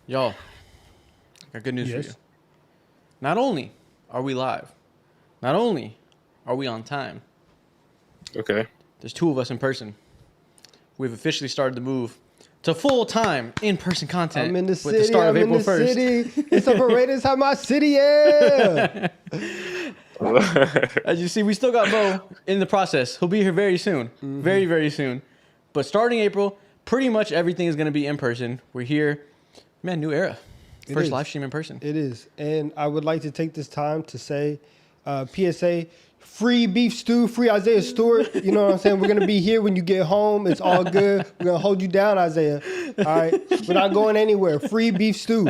Y'all, I got good news for you. Not only are we live, not only are we on time, Okay. there's two of us in person. We've officially started the move to full-time in-person content I'm in the with city. the start of I'm April in the 1st. city. It's a parade inside my city. Yeah. As you see, we still got Bo in the process. He'll be here very soon. Very, very soon. But starting April, pretty much everything is going to be in person. We're here. Man, new era. First live stream in person. It is. And I would like to take this time to say, PSA, free beef stew, free Isaiah Stewart. You know what I'm saying? We're going to be here when you get home. It's all good. We're going to hold you down, Isaiah. All right? We're not going anywhere. Free beef stew.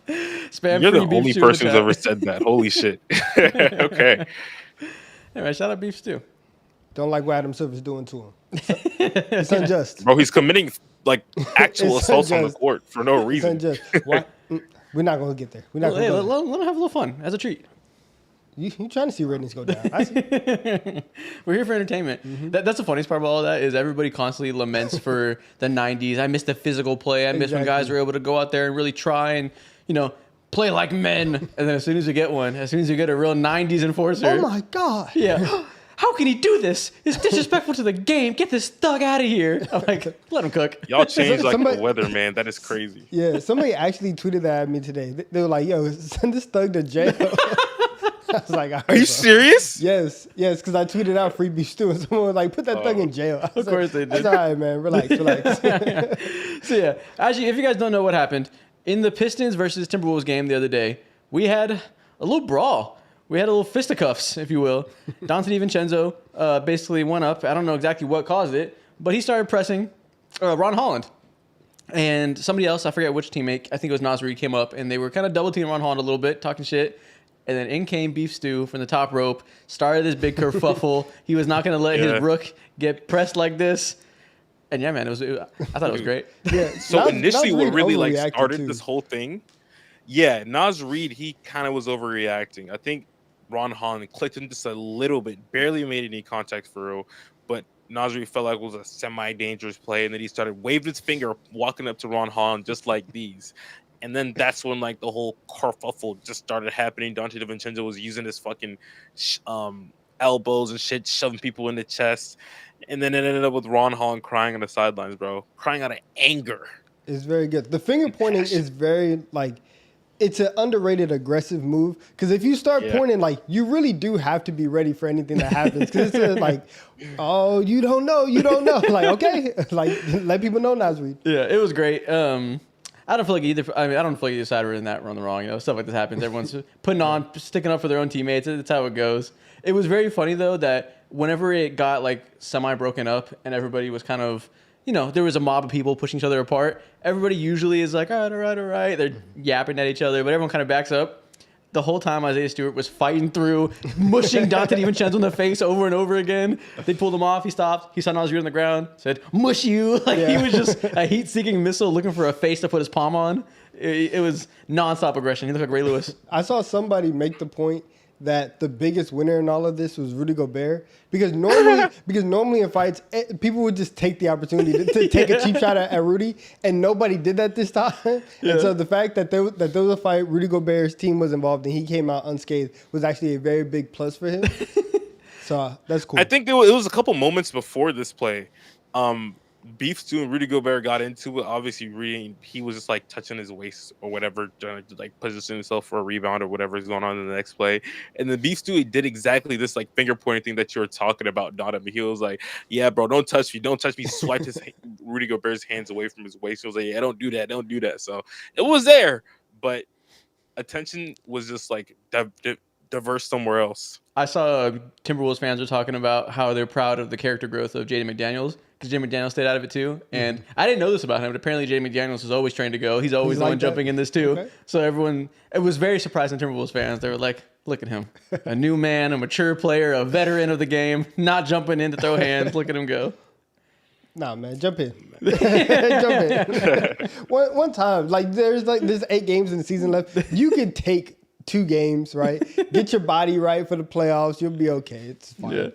Spam You're free the beef only stew in the person who's chat. ever said that. Holy shit. Okay. Hey, man, shout out beef stew. Don't like what Adam Silver's doing to him. It's unjust. Bro, he's committing like actual It's assaults on the unjust. court for no It's reason. unjust. Why? We're not going to get there. We're not Well, going hey, to let, go there. let him have a little fun as a treat. You trying to see ratings go down. I see. We're here for entertainment. That's the funniest part about all that is everybody constantly laments for the 90s. I miss the physical play. I miss when guys were able to go out there and really try and, play like men. And then as soon as you get one, as soon as you get a real 90s enforcer. Oh, my God. Yeah. How can he do this? It's disrespectful to the game. Get this thug out of here. I'm like, let him cook. Y'all changed like Somebody- the weather, man. That is crazy. Yeah, somebody actually tweeted that at me today. They were like, yo, send this thug to jail. I was like, all right, Are you bro. serious? Yes, because I tweeted out free beef stew and someone was like, put that thug in jail. I was Of course like, they did. That's all right, man. Relax. So yeah, actually, if you guys don't know what happened in the Pistons versus Timberwolves game the other day, we had a little brawl. We had a little fisticuffs, if you will. Dante DiVincenzo basically went up. I don't know exactly what caused it, but he started pressing Ron Holland. And somebody else, I forget which teammate, I think it was Nasri, came up, and they were kind of double teaming Ron Holland a little bit, talking shit. And then in came Beef Stew from the top rope, started this big kerfuffle. He was not going to let his rook get pressed like this. And yeah, man, I thought it was great. Yeah. So initially, what Reed really like overreacted, started too. this whole thing, Nas Reed, he kind of was overreacting. I think Ron Holland clicked him just a little bit, barely made any contact for real, but Nas Reed felt like it was a semi-dangerous play, and then he started waving his finger, walking up to Ron Holland just like these. And then that's when like the whole kerfuffle just started happening. Dante DiVincenzo was using his fucking elbows and shit, shoving people in the chest. And then it ended up with Ron Holland crying on the sidelines, bro. Crying out of anger. It's very good. The finger pointing is very, it's an underrated aggressive move. Because if you start pointing, you really do have to be ready for anything that happens. Because it's oh, you don't know. Like, okay. Let people know, Nasri. Yeah, it was great. I don't feel like I don't feel like either side were in that run the wrong. Stuff like this happens. Everyone's sticking up for their own teammates. That's how it goes. It was very funny though that whenever it got semi broken up and everybody was kind of, there was a mob of people pushing each other apart. Everybody usually is like, all right. They're yapping at each other, but everyone kind of backs up. The whole time Isaiah Stewart was fighting through, mushing Dante DiVincenzo in the face over and over again. They pulled him off. He stopped. He saw Nas Reed on the ground. Said, "Mush you!" He was just a heat-seeking missile looking for a face to put his palm on. It was nonstop aggression. He looked like Ray Lewis. I saw somebody make the point that the biggest winner in all of this was Rudy Gobert because normally in fights people would just take the opportunity to take a cheap shot at Rudy, and nobody did that this time. And so the fact that there was a fight, Rudy Gobert's team was involved and he came out unscathed was actually a very big plus for him. So that's cool. I think it was a couple moments before this play. Beef Stew and Rudy Gobert got into it. Obviously, he was just touching his waist or whatever, trying to position himself for a rebound or whatever is going on in the next play. And then Beef Stew, he did exactly this finger pointing thing that you were talking about, Don. He was like, "Yeah, bro, don't touch me." Swiped his Rudy Gobert's hands away from his waist. He was like, "Yeah, don't do that." So it was there, but attention was just diverse somewhere else. I saw Timberwolves fans were talking about how they're proud of the character growth of Jaden McDaniels because Jaden McDaniels stayed out of it too. And I didn't know this about him, but apparently Jaden McDaniels is always trying to go. He's always the one jumping in this too. Okay. So it was very surprising to Timberwolves fans. They were like, look at him. A new man, a mature player, a veteran of the game, not jumping in to throw hands. Look at him go. Nah, man, jump in. Jump in. one time, there's 8 games in the season left. You could take 2 games, right? Get your body right for the playoffs. You'll be okay. It's fine. Yeah.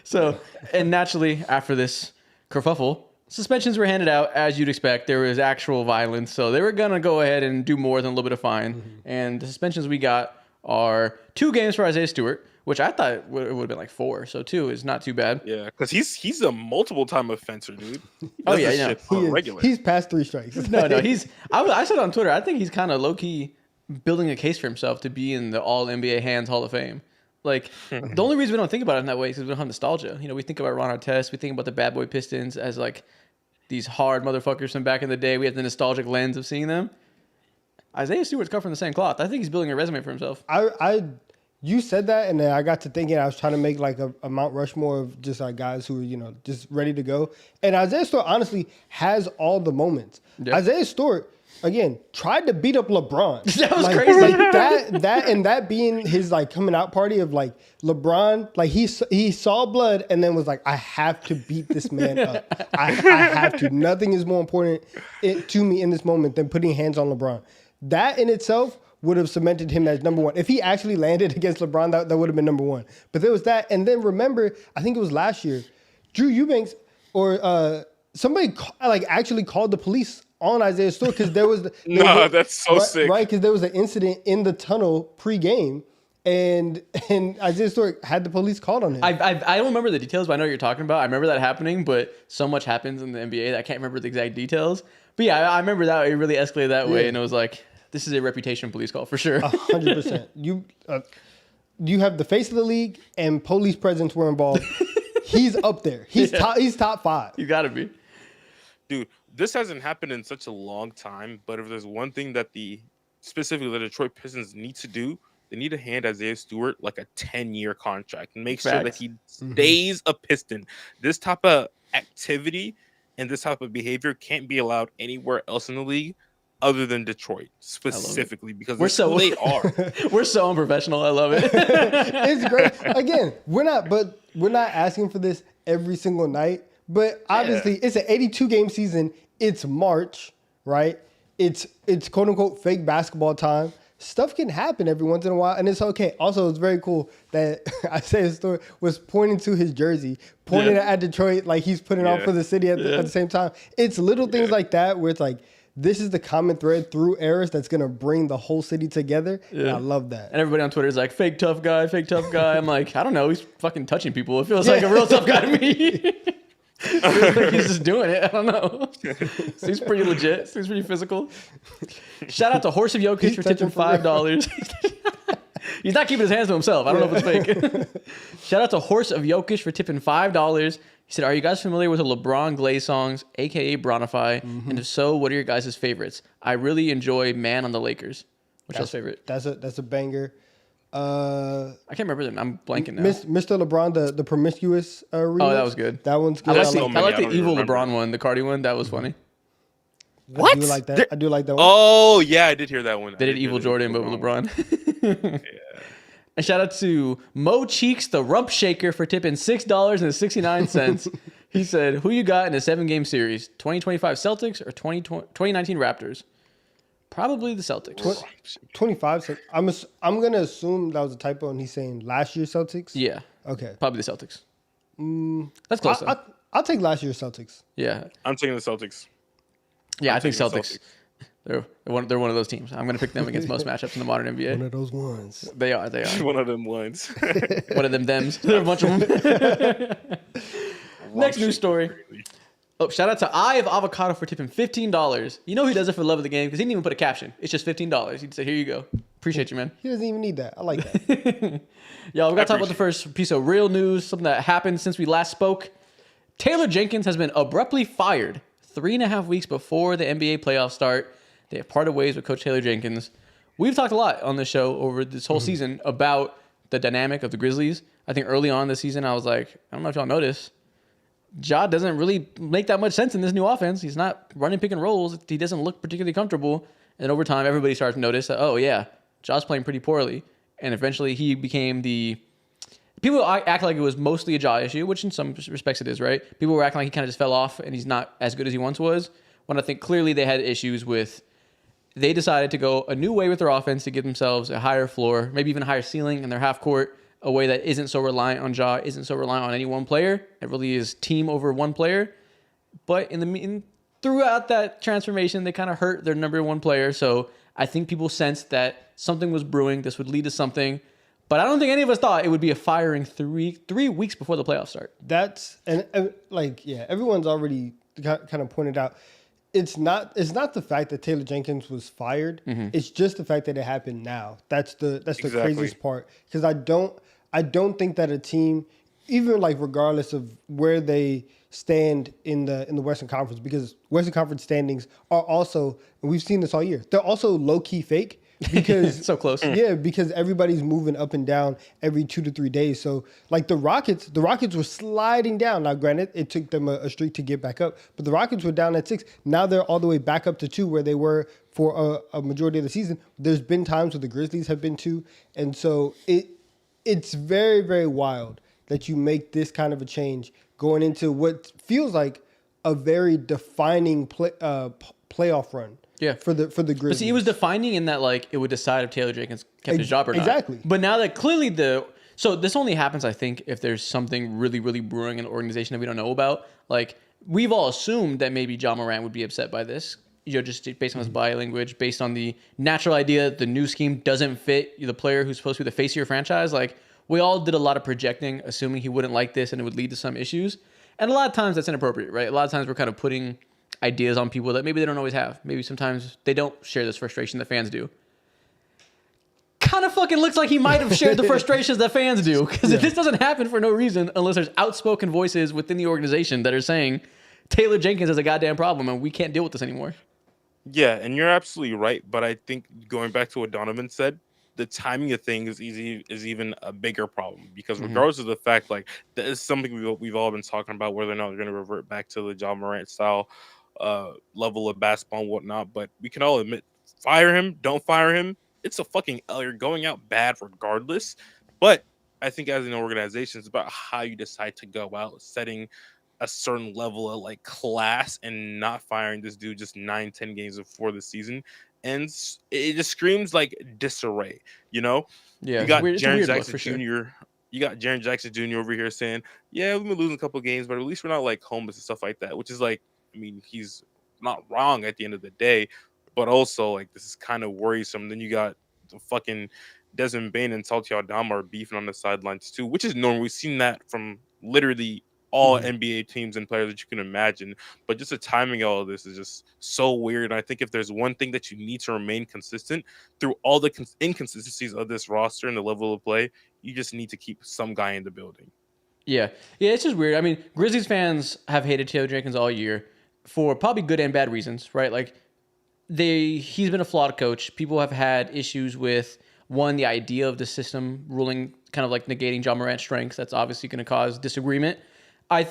So, and naturally, after this kerfuffle, suspensions were handed out as you'd expect. There was actual violence, so they were gonna go ahead and do more than a little bit of fine. And the suspensions we got are 2 games for Isaiah Stewart, which I thought it would have been like 4. So 2 is not too bad. Yeah, because he's a multiple time offender, dude. Oh, Does yeah, this yeah. shit on a regular. He's past 3 strikes. No, I said on Twitter, I think he's kind of low key building a case for himself to be in the All NBA Hands Hall of Fame. Like, the only reason we don't think about it in that way is because we don't have nostalgia. You know, we think about Ron Artest, we think about the Bad Boy Pistons as like these hard motherfuckers from back in the day. We have the nostalgic lens of seeing them. Isaiah Stewart's cut from the same cloth. I think he's building a resume for himself. You said that, and then I got to thinking. I was trying to make like a Mount Rushmore of just like guys who are just ready to go. And Isaiah Stewart honestly has all the moments. Yep. Isaiah Stewart again tried to beat up LeBron. That was like, crazy. Like that being his like coming out party of like LeBron. Like he saw blood and then was like, I have to beat this man up. I have to. Nothing is more important to me in this moment than putting hands on LeBron. That in itself would have cemented him as number 1. If he actually landed against LeBron, that would have been number 1. But there was that. And then remember, I think it was last year, Drew Eubanks or somebody like actually called the police on Isaiah Stewart because there was... That's so sick. Right, because there was an incident in the tunnel pre-game and Isaiah Stewart had the police called on him. I don't remember the details, but I know what you're talking about. I remember that happening, but so much happens in the NBA that I can't remember the exact details. But yeah, I remember that it really escalated that way, and it was like... This is a reputation police call for sure. 100%. You have the face of the league and police presence were involved. He's up there. He's top 5. You gotta be. Dude, this hasn't happened in such a long time, but if there's one thing that specifically the Detroit Pistons need to do, they need to hand Isaiah Stewart like a 10-year contract and make sure that he stays a Piston. This type of activity and this type of behavior can't be allowed anywhere else in the league other than Detroit specifically because they are. We're so unprofessional. I love it. It's great. Again, we're not asking for this every single night, but obviously it's an 82 game season. It's March, right? It's quote unquote fake basketball time. Stuff can happen every once in a while, and it's okay. Also, it's very cool that Isaiah Stewart was pointing to his jersey, pointing at Detroit like he's putting on for the city at the same time. It's little things like that where it's like, this is the common thread through eras that's going to bring the whole city together. Yeah. And I love that. And everybody on Twitter is like, fake tough guy, fake tough guy. I'm like, I don't know. He's fucking touching people. It feels like a real tough guy to me. Like he's just doing it. I don't know. Seems pretty legit. Seems pretty physical. Shout out to Horse of Jokic for tipping $5. He's not keeping his hands to himself. I don't know if it's fake. Shout out to Horse of Jokic for tipping $5. He said, are you guys familiar with the LeBron Glaze songs, a.k.a. Bronify? And if so, what are your guys' favorites? I really enjoy Man on the Lakers. What's your favorite? That's a banger. I can't remember them. I'm blanking now. Mr. LeBron, the promiscuous remix. Oh, that was good. That one's good. I like the evil LeBron one, the Cardi one. That was funny. What? I do like that. I do like that one. Oh, yeah, I did hear that one. They did Evil Jordan, but with LeBron. And shout out to Mo Cheeks, the Rump Shaker, for tipping $6.69. He said, who you got in a 7-game series? 2025 Celtics or 2019 Raptors? Probably the Celtics. 25. I'm going to assume that was a typo and he's saying last year's Celtics? Yeah. Okay. Probably the Celtics. That's close. I'll take last year's Celtics. Yeah. I'm taking the Celtics. Yeah, I think Celtics. They're one of those teams. I'm going to pick them against most matchups in the modern NBA. One of those ones. They are. One of them ones. One of them thems. There are a bunch of them. Next news story. Oh, shout out to Eye of Avocado for tipping $15. You know he does it for the love of the game because he didn't even put a caption. It's just $15. He'd say, here you go. Appreciate you, man. He doesn't even need that. I like that. Y'all, we got to talk about the first piece of real news, something that happened since we last spoke. Taylor Jenkins has been abruptly fired 3.5 weeks before the NBA playoffs start. They have parted ways with Coach Taylor Jenkins. We've talked a lot on this show over this whole season about the dynamic of the Grizzlies. I think early on this season, I was like, I don't know if y'all noticed, Ja doesn't really make that much sense in this new offense. He's not running pick and rolls. He doesn't look particularly comfortable. And over time, everybody starts to notice that, oh, yeah, Ja's playing pretty poorly. And eventually he became the... People act like it was mostly a Ja issue, which in some respects it is, right? People were acting like he kind of just fell off and he's not as good as he once was. When I think clearly they had issues with... They decided to go a new way with their offense to give themselves a higher floor, maybe even a higher ceiling in their half court, a way that isn't so reliant on Ja, isn't so reliant on any one player. It really is team over one player. But throughout that transformation, they kind of hurt their number one player. So I think people sensed that something was brewing. This would lead to something. But I don't think any of us thought it would be a firing three weeks before the playoffs start. Everyone's already kind of pointed out. It's not the fact that Taylor Jenkins was fired. Mm-hmm. It's just the fact that it happened now. That's the craziest part. Because I don't think that a team, even like regardless of where they stand in the Western Conference, because Western Conference standings are also, and we've seen this all year, they're also low key fake. Because so close. Yeah, because everybody's moving up and down every 2 to 3 days. So like the Rockets were sliding down. Now, granted, it took them a streak to get back up, but the Rockets were down at 6. Now they're all the way back up to 2 where they were for a majority of the season. There's been times where the Grizzlies have been 2. And so it's very, very wild that you make this kind of a change going into what feels like a very defining playoff run. Yeah, for the Grizzlies. But see, it was defining in that like it would decide if Taylor Jenkins kept his job or not. Exactly. But now that clearly so this only happens, I think, if there's something really, really brewing in the organization that we don't know about. Like we've all assumed that maybe Ja Morant would be upset by this, just based on his body language, based on the natural idea that the new scheme doesn't fit the player who's supposed to be the face of your franchise. Like we all did a lot of projecting, assuming he wouldn't like this and it would lead to some issues. And a lot of times that's inappropriate, right? A lot of times we're kind of putting ideas on people that maybe they don't always have. Maybe sometimes they don't share this frustration that fans do. Kind of fucking looks like he might have shared the frustrations that fans do. Because if this doesn't happen for no reason, unless there's outspoken voices within the organization that are saying Taylor Jenkins is a goddamn problem and we can't deal with this anymore. Yeah, and you're absolutely right. But I think going back to what Donovan said, the timing of things is even a bigger problem because regardless of the fact, like that is something we've all been talking about, whether or not they're going to revert back to the Ja Morant style level of basketball and whatnot. But we can all admit, fire him, don't fire him. It's a fucking L. You're going out bad regardless. But I think as an organization, it's about how you decide to go out, setting a certain level of like class and not firing this dude just 9-10 games before the season. And it just screams like disarray, you know? Yeah, you got Jaren Jackson Jr. Sure. You got Jaren Jackson Jr. over here saying, yeah, we've been losing a couple of games, but at least we're not like homeless and stuff like that, which is like, I mean, he's not wrong at the end of the day, but also like this is kind of worrisome. Then you got the fucking Desmond Bane and Santi Aldama are beefing on the sidelines too, which is normal. We've seen that from literally all NBA teams and players that you can imagine. But just the timing of all of this is just so weird. And I think if there's one thing that you need to remain consistent through all the inconsistencies of this roster and the level of play, you just need to keep some guy in the building. Yeah, it's just weird. I mean, Grizzlies fans have hated Taylor Jenkins all year for probably good and bad reasons, right? Like he's been a flawed coach. People have had issues with the idea of the system ruling, kind of like negating Ja Morant's strengths. That's obviously going to cause disagreement. I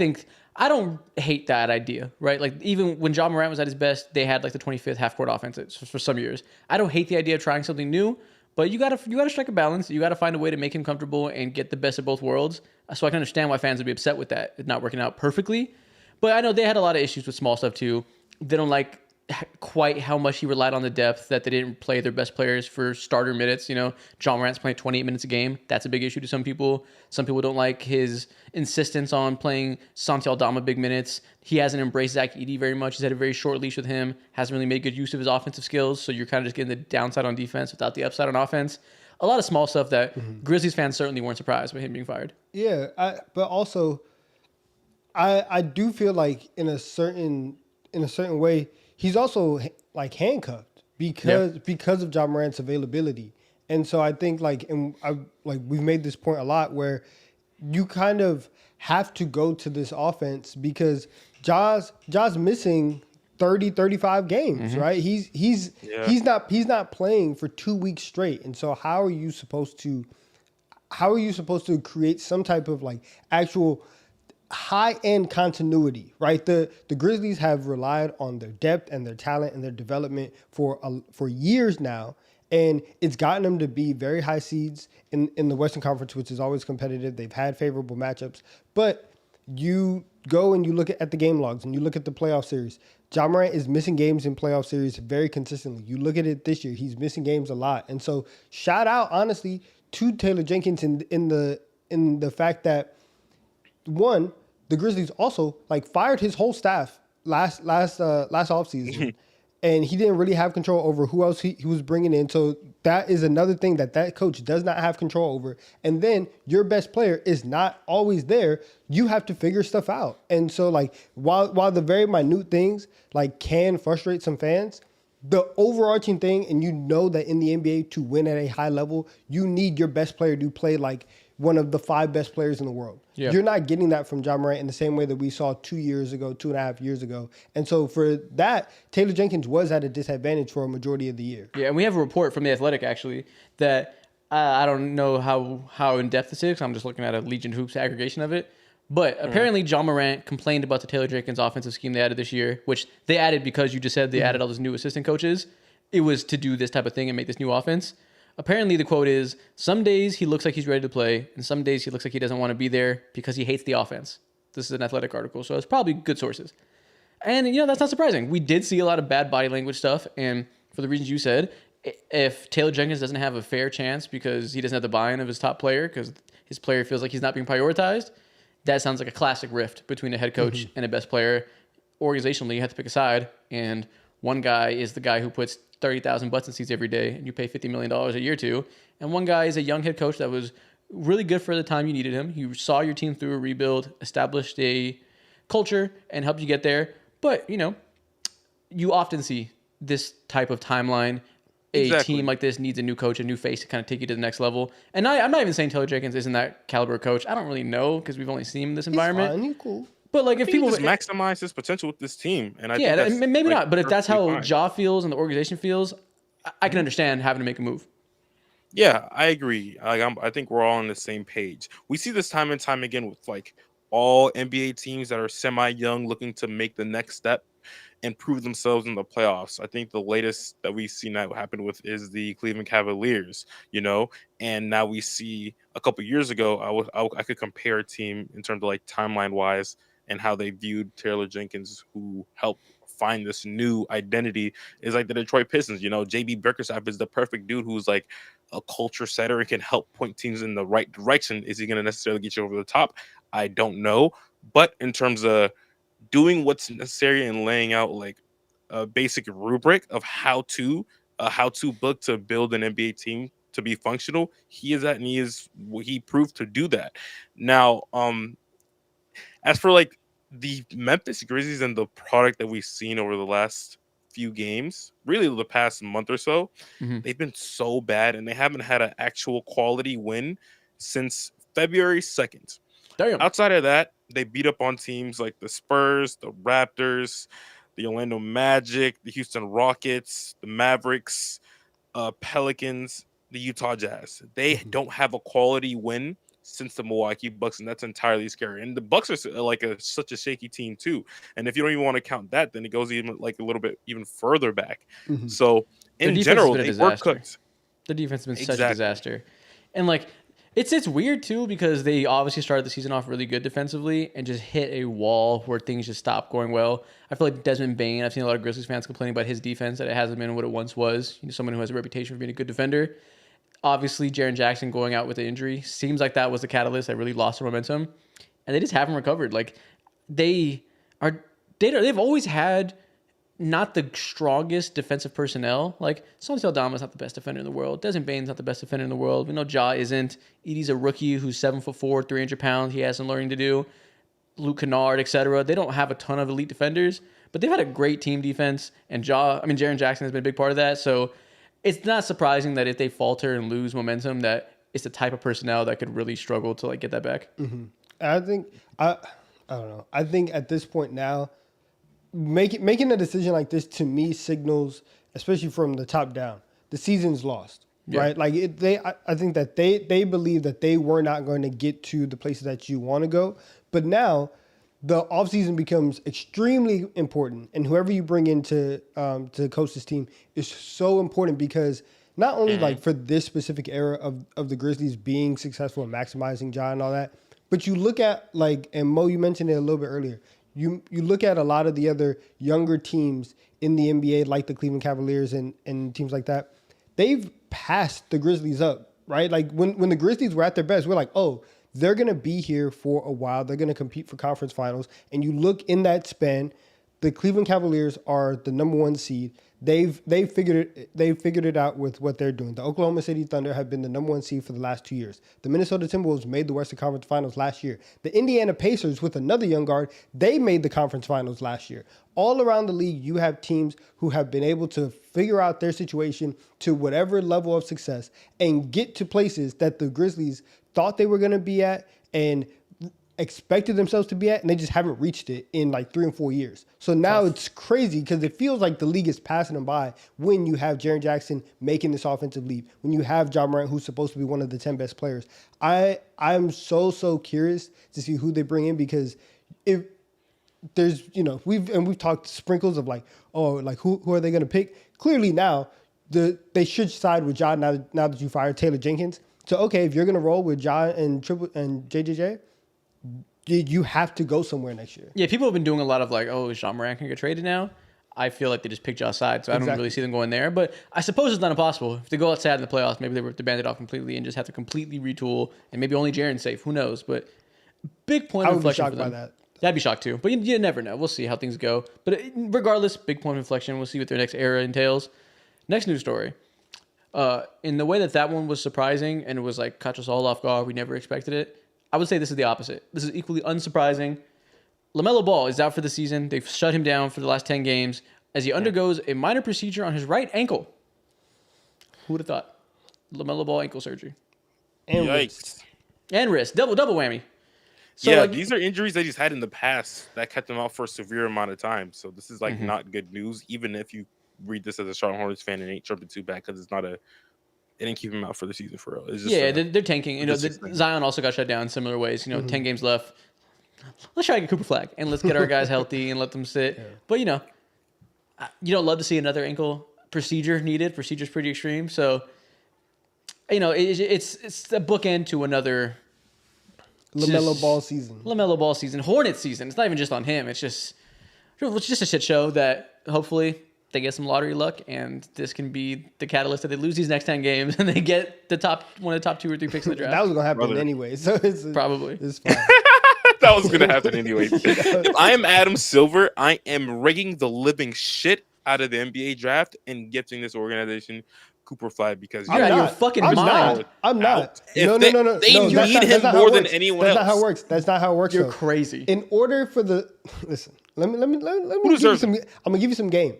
don't hate that idea, right? Like even when Ja Morant was at his best, they had like the 25th half-court offense for some years. I don't hate the idea of trying something new, but you gotta strike a balance. You gotta find a way to make him comfortable and get the best of both worlds. So I can understand why fans would be upset with that. It's not working out perfectly. But I know they had a lot of issues with small stuff too. They don't like quite how much he relied on the depth, that they didn't play their best players for starter minutes. Ja Morant's playing 28 minutes a game. That's a big issue to some people. Some people don't like his insistence on playing Santi Aldama big minutes. He hasn't embraced Zach Edey very much. He's had a very short leash with him. Hasn't really made good use of his offensive skills. So you're kind of just getting the downside on defense without the upside on offense. A lot of small stuff that Grizzlies fans certainly weren't surprised by him being fired. Yeah, but also I do feel like in a certain way, he's also like handcuffed because of Ja Morant's availability. And so I think we've made this point a lot where you kind of have to go to this offense because Ja's missing 30, 35 games, right? He's not playing for 2 weeks straight. And so how are you supposed to create some type of like actual high-end continuity, right? The Grizzlies have relied on their depth and their talent and their development for years now, and it's gotten them to be very high seeds in the Western Conference, which is always competitive. They've had favorable matchups, but you go and you look at the game logs and you look at the playoff series. Ja Morant is missing games in playoff series very consistently. You look at it this year; he's missing games a lot, and so shout out honestly to Taylor Jenkins in the fact that. One, the Grizzlies also fired his whole staff last offseason. And he didn't really have control over who else he was bringing in. So that is another thing that coach does not have control over. And then your best player is not always there. You have to figure stuff out. And so like while the very minute things like can frustrate some fans, the overarching thing, and you know that in the NBA to win at a high level, you need your best player to play like one of the 5 best players in the world. Yeah. You're not getting that from Ja Morant in the same way that we saw 2 years ago, 2.5 years ago. And so for that, Taylor Jenkins was at a disadvantage for a majority of the year. Yeah, and we have a report from The Athletic, actually, that I don't know how in-depth this is. I'm just looking at a Legion Hoops aggregation of it. But apparently Ja Morant complained about the Taylor Jenkins offensive scheme they added this year, which they added because you just said they added all those new assistant coaches. It was to do this type of thing and make this new offense. Apparently, the quote is, some days he looks like he's ready to play, and some days he looks like he doesn't want to be there because he hates the offense. This is an Athletic article, so it's probably good sources. And, that's not surprising. We did see a lot of bad body language stuff, and for the reasons you said, if Taylor Jenkins doesn't have a fair chance because he doesn't have the buy-in of his top player, because his player feels like he's not being prioritized, that sounds like a classic rift between a head coach and a best player. Organizationally, you have to pick a side, and one guy is the guy who puts 30,000 butts in seats every day and you pay $50 million a year to. And one guy is a young head coach that was really good for the time you needed him. He saw your team through a rebuild, established a culture, and helped you get there. But, you often see this type of timeline. A team like this needs a new coach, a new face to kind of take you to the next level. And I'm not even saying Taylor Jenkins isn't that caliber coach. I don't really know because we've only seen him in this environment. He's fine, he's cool. But like if people just maximize his potential with this team, and I think that's, maybe like, not. But if that's how fine. Ja feels and the organization feels, I can understand having to make a move. Yeah, I agree. I think we're all on the same page. We see this time and time again with like all NBA teams that are semi-young looking to make the next step and prove themselves in the playoffs. I think the latest that we've seen that happen with is the Cleveland Cavaliers, and now we see a couple years ago, I could compare a team in terms of like timeline wise and how they viewed Taylor Jenkins, who helped find this new identity, is like the Detroit Pistons. JB Bickerstaff is the perfect dude who's like a culture setter and can help point teams in the right direction. Is he going to necessarily get you over the top? I don't know. But in terms of doing what's necessary and laying out like a basic rubric of how to book to build an NBA team to be functional, he is that, and he proved to do that. Now, as for like the Memphis Grizzlies and the product that we've seen over the last few games, really the past month or so, they've been so bad, and they haven't had an actual quality win since February 2nd. Damn. Outside of that, they beat up on teams like the Spurs, the Raptors, the Orlando Magic, the Houston Rockets, the Mavericks, Pelicans, the Utah Jazz. They don't have a quality win since the Milwaukee Bucks, and that's entirely scary. And the Bucks are like such a shaky team too. And if you don't even want to count that, then it goes even like a little bit even further back. So in general, they were cooked. The defense has been such a disaster. And like it's weird too because they obviously started the season off really good defensively and just hit a wall where things just stopped going well. I feel like Desmond Bane, I've seen a lot of Grizzlies fans complaining about his defense, that it hasn't been what it once was. Someone who has a reputation for being a good defender. Obviously, Jaren Jackson going out with the injury seems like that was the catalyst that really lost their momentum, and they just haven't recovered. Like they've always had not the strongest defensive personnel. Like Santi Aldama's not the best defender in the world. Desmond Bane's not the best defender in the world. We know Ja isn't. Edie's a rookie who's 7'4", 300 pounds. He has some learning to do. Luke Kennard, etc. They don't have a ton of elite defenders, but they've had a great team defense. And Jaren Jackson has been a big part of that. So it's not surprising that if they falter and lose momentum, that it's the type of personnel that could really struggle to like get that back. I think I don't know. I think at this point now, making a decision like this to me signals, especially from the top down, the season's lost. Yeah. Right? Like I think that they believe that they were not going to get to the places that you want to go, but now the offseason becomes extremely important, and whoever you bring in to coach this team is so important because not only like for this specific era of the Grizzlies being successful and maximizing Ja and all that, but you look at like, and Mo, you mentioned it a little bit earlier, you look at a lot of the other younger teams in the NBA like the Cleveland Cavaliers and teams like that, they've passed the Grizzlies up, right? Like when the Grizzlies were at their best, we're like, oh, they're going to be here for a while. They're going to compete for conference finals. And you look in that span, the Cleveland Cavaliers are the number 1 seed. They've figured it out with what they're doing. The Oklahoma City Thunder have been the number 1 seed for the last 2 years. The Minnesota Timberwolves made the Western Conference Finals last year. The Indiana Pacers, with another young guard, they made the conference finals last year. All around the league, you have teams who have been able to figure out their situation to whatever level of success and get to places that the Grizzlies thought they were going to be at and expected themselves to be at, and they just haven't reached it in like 3 and 4 years. So now it's crazy because it feels like the league is passing them by when you have Jaren Jackson making this offensive leap, when you have Ja Morant, who's supposed to be one of the 10 best players. I'm so curious to see who they bring in, because if there's, we've talked sprinkles of like, oh, like who are they going to pick? Clearly now they should side with Ja now that you fired Taylor Jenkins. So okay, if you're going to roll with Ja and JJJ, you have to go somewhere next year. Yeah, people have been doing a lot of like, oh, is Ja Morant going to get traded now? I feel like they just picked Ja's side, so I don't really see them going there. But I suppose it's not impossible. If they go outside in the playoffs, maybe they rip the Band-Aid off completely and just have to completely retool, and maybe only Jaren's safe. Who knows? But big point of inflection for them. I would be shocked by that. I'd be shocked too. But you never know. We'll see how things go. But regardless, big point of inflection. We'll see what their next era entails. Next news story. In the way that one was surprising and it was like caught us all off guard, we never expected it. I would say this is the opposite. This is equally unsurprising. LaMelo Ball is out for the season. They've shut him down for the last 10 games as he undergoes a minor procedure on his right ankle. Who would have thought? LaMelo Ball ankle surgery. And wrist. And wrist. Double whammy. So yeah, these are injuries that he's had in the past that kept him out for a severe amount of time. So this is like not good news, even if you read this as a Charlotte Hornets fan and ain't jumping too bad, because it didn't keep him out for the season for real. It's just they're tanking. Zion also got shut down in similar ways. 10 games left. Let's try to get Cooper Flag and let's get our guys healthy and let them sit. Yeah. But you don't love to see another ankle procedure needed. Procedure's pretty extreme. So it's a bookend to another LaMelo Ball season. LaMelo Ball season. Hornets season. It's not even just on him. It's just a shit show that hopefully they get some lottery luck, and this can be the catalyst that they lose these next 10 games and they get one of the top 2 or 3 picks in the draft. That was going to happen anyway. So probably. It's fine. That was going to happen anyway. If I am Adam Silver, I am rigging the living shit out of the NBA draft and gifting this organization Cooper Flag, because you're out of your fucking mind. I'm not. No. They need him more than anyone else. That's not how it works. That's not how it works. You're crazy. In order for listen, let me give you some. I'm gonna give you some game.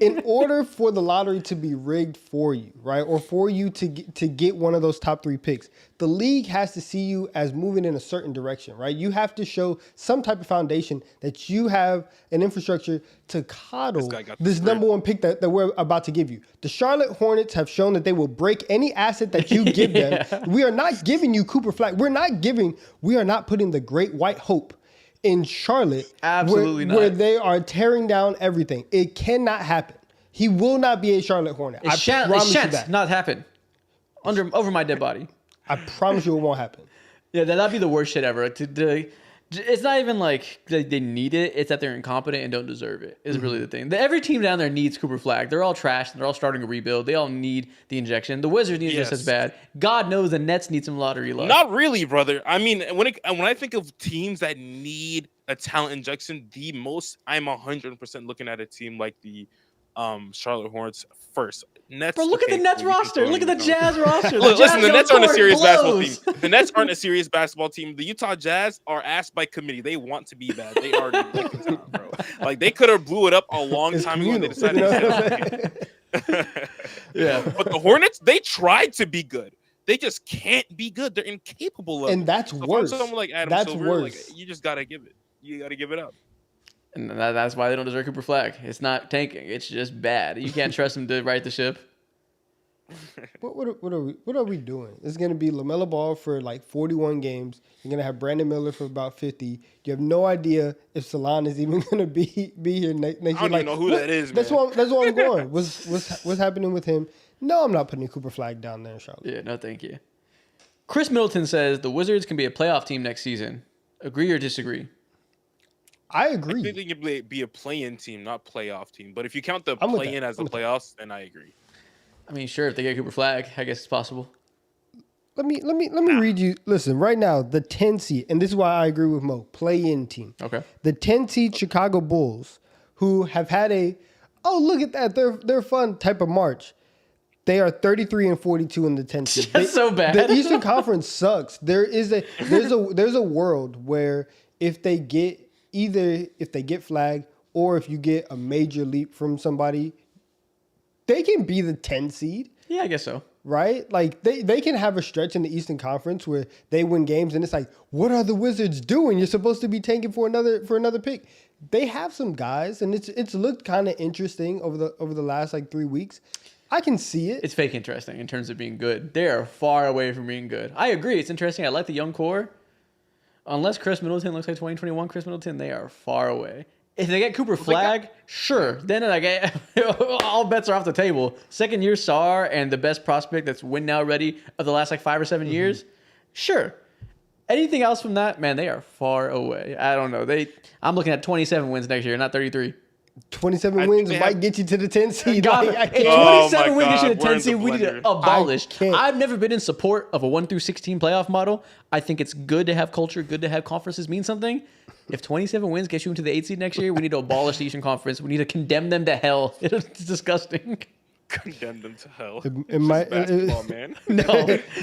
In order for the lottery to be rigged for you, right, or for you to get one of those top 3 picks, the league has to see you as moving in a certain direction, right? You have to show some type of foundation that you have an infrastructure to coddle this number 1 pick that we're about to give you. The Charlotte Hornets have shown that they will break any asset that you give them. We are not giving you Cooper Flag. We are not putting the great white hope in Charlotte, absolutely where they are tearing down everything. It cannot happen. He will not be a Charlotte Hornet. I promise you that. Not happen. Over my dead body. I promise you it won't happen. Yeah, that'd be the worst shit ever. It's not even like they need it. It's that they're incompetent and don't deserve it is really the thing. Every team down there needs Cooper Flag. They're all trash. They're all starting a rebuild. They all need the injection. The Wizards need it just as bad. God knows the Nets need some lottery luck. Not really, brother. I mean, when I think of teams that need a talent injection, the most, I'm 100% looking at a team like the Charlotte Hornets first. Nets. Bro, look at the Nets roster. Look at the Jazz roster. Listen, the Nets aren't a serious basketball team. The Nets aren't a serious basketball team. The Utah Jazz are asked by committee. They want to be bad. They are bro. Like, they could have blew it up a long time ago when they decided to Yeah. But the Hornets, they tried to be good. They just can't be good. They're incapable of it. And that's worse. Someone like Adam Silver, like, you just got to give it. You got to give it up. And that's why they don't deserve Cooper Flag. It's not tanking. It's just bad. You can't trust him to right the ship. What are we doing? It's going to be LaMelo Ball for like 41 games. You're going to have Brandon Miller for about 50. You have no idea if Salon is even going to be here next year. I don't even know who that is, man. That's what I'm going. What's happening with him? No, I'm not putting Cooper Flag down there in Charlotte. Yeah, no, thank you. Chris Middleton says the Wizards can be a playoff team next season. Agree or disagree? I agree. I think they can be a play-in team, not playoff team. But if you count the play-in as the playoffs, then I agree. I mean, sure, if they get Cooper Flag, I guess it's possible. Let me read you. Listen, right now, the 10 seed, and this is why I agree with Mo, play-in team. Okay. The 10 seed Chicago Bulls who have had look at that, they're fun type of March. They are 33-42 in the 10th seed. That's so bad. The Eastern Conference sucks. There's a world where if they get flagged or if you get a major leap from somebody, they can be the 10 seed. Yeah, I guess so. Right? Like they can have a stretch in the Eastern Conference where they win games and it's like, what are the Wizards doing? You're supposed to be tanking for another pick. They have some guys and it's looked kind of interesting over the last like 3 weeks. I can see it. It's fake interesting in terms of being good. They are far away from being good. I agree. It's interesting. I like the young core. Unless Chris Middleton looks like 2021 Chris Middleton, they are far away. If they get Cooper Flag, sure. Then like, all bets are off the table. Second year star and the best prospect that's win now ready of the last like 5 or 7 years, sure. Anything else from that, man, they are far away. I don't know. I'm looking at 27 wins next year, not 33. 27 wins might get you to the 10 seed. God, Like, if Oh 27 my wins get you to God, the we're 10 in seed, the we need to blender. abolish. I can't. I've never been in support of a 1-16 playoff model. I think it's good to have culture, good to have conferences mean something. If 27 wins get you into the 8 seed next year, we need to abolish the Eastern Conference. We need to condemn them to hell. It's disgusting. Condemn them to hell. it might- Basketball, man. No,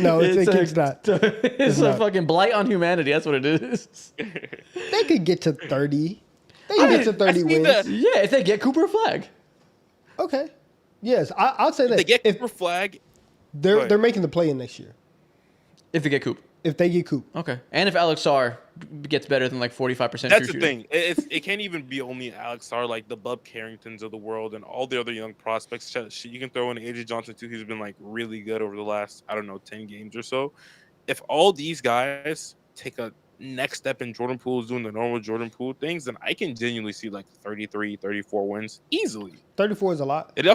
No, it's not. It's a fucking blight on humanity. That's what it is. They could get to 30. They can get to 30 see wins. that. Yeah, if they get Cooper Flag. Okay. Yes, I'll say that. They get if Cooper Flag. they're making the play-in next year. If they get Coop. If they get Coop. Okay. And if Alex Sarr gets better than like 45% That's true the shooting. thing. It can't even be only Alex Sarr, like the Bub Carringtons of the world and all the other young prospects. You can throw in AJ Johnson too. He's been like really good over the last 10 games or so. If all these guys take a next step in Jordan Poole's doing the normal Jordan Poole things, then I can genuinely see like 33, 34 wins easily. 34 is a lot. It is.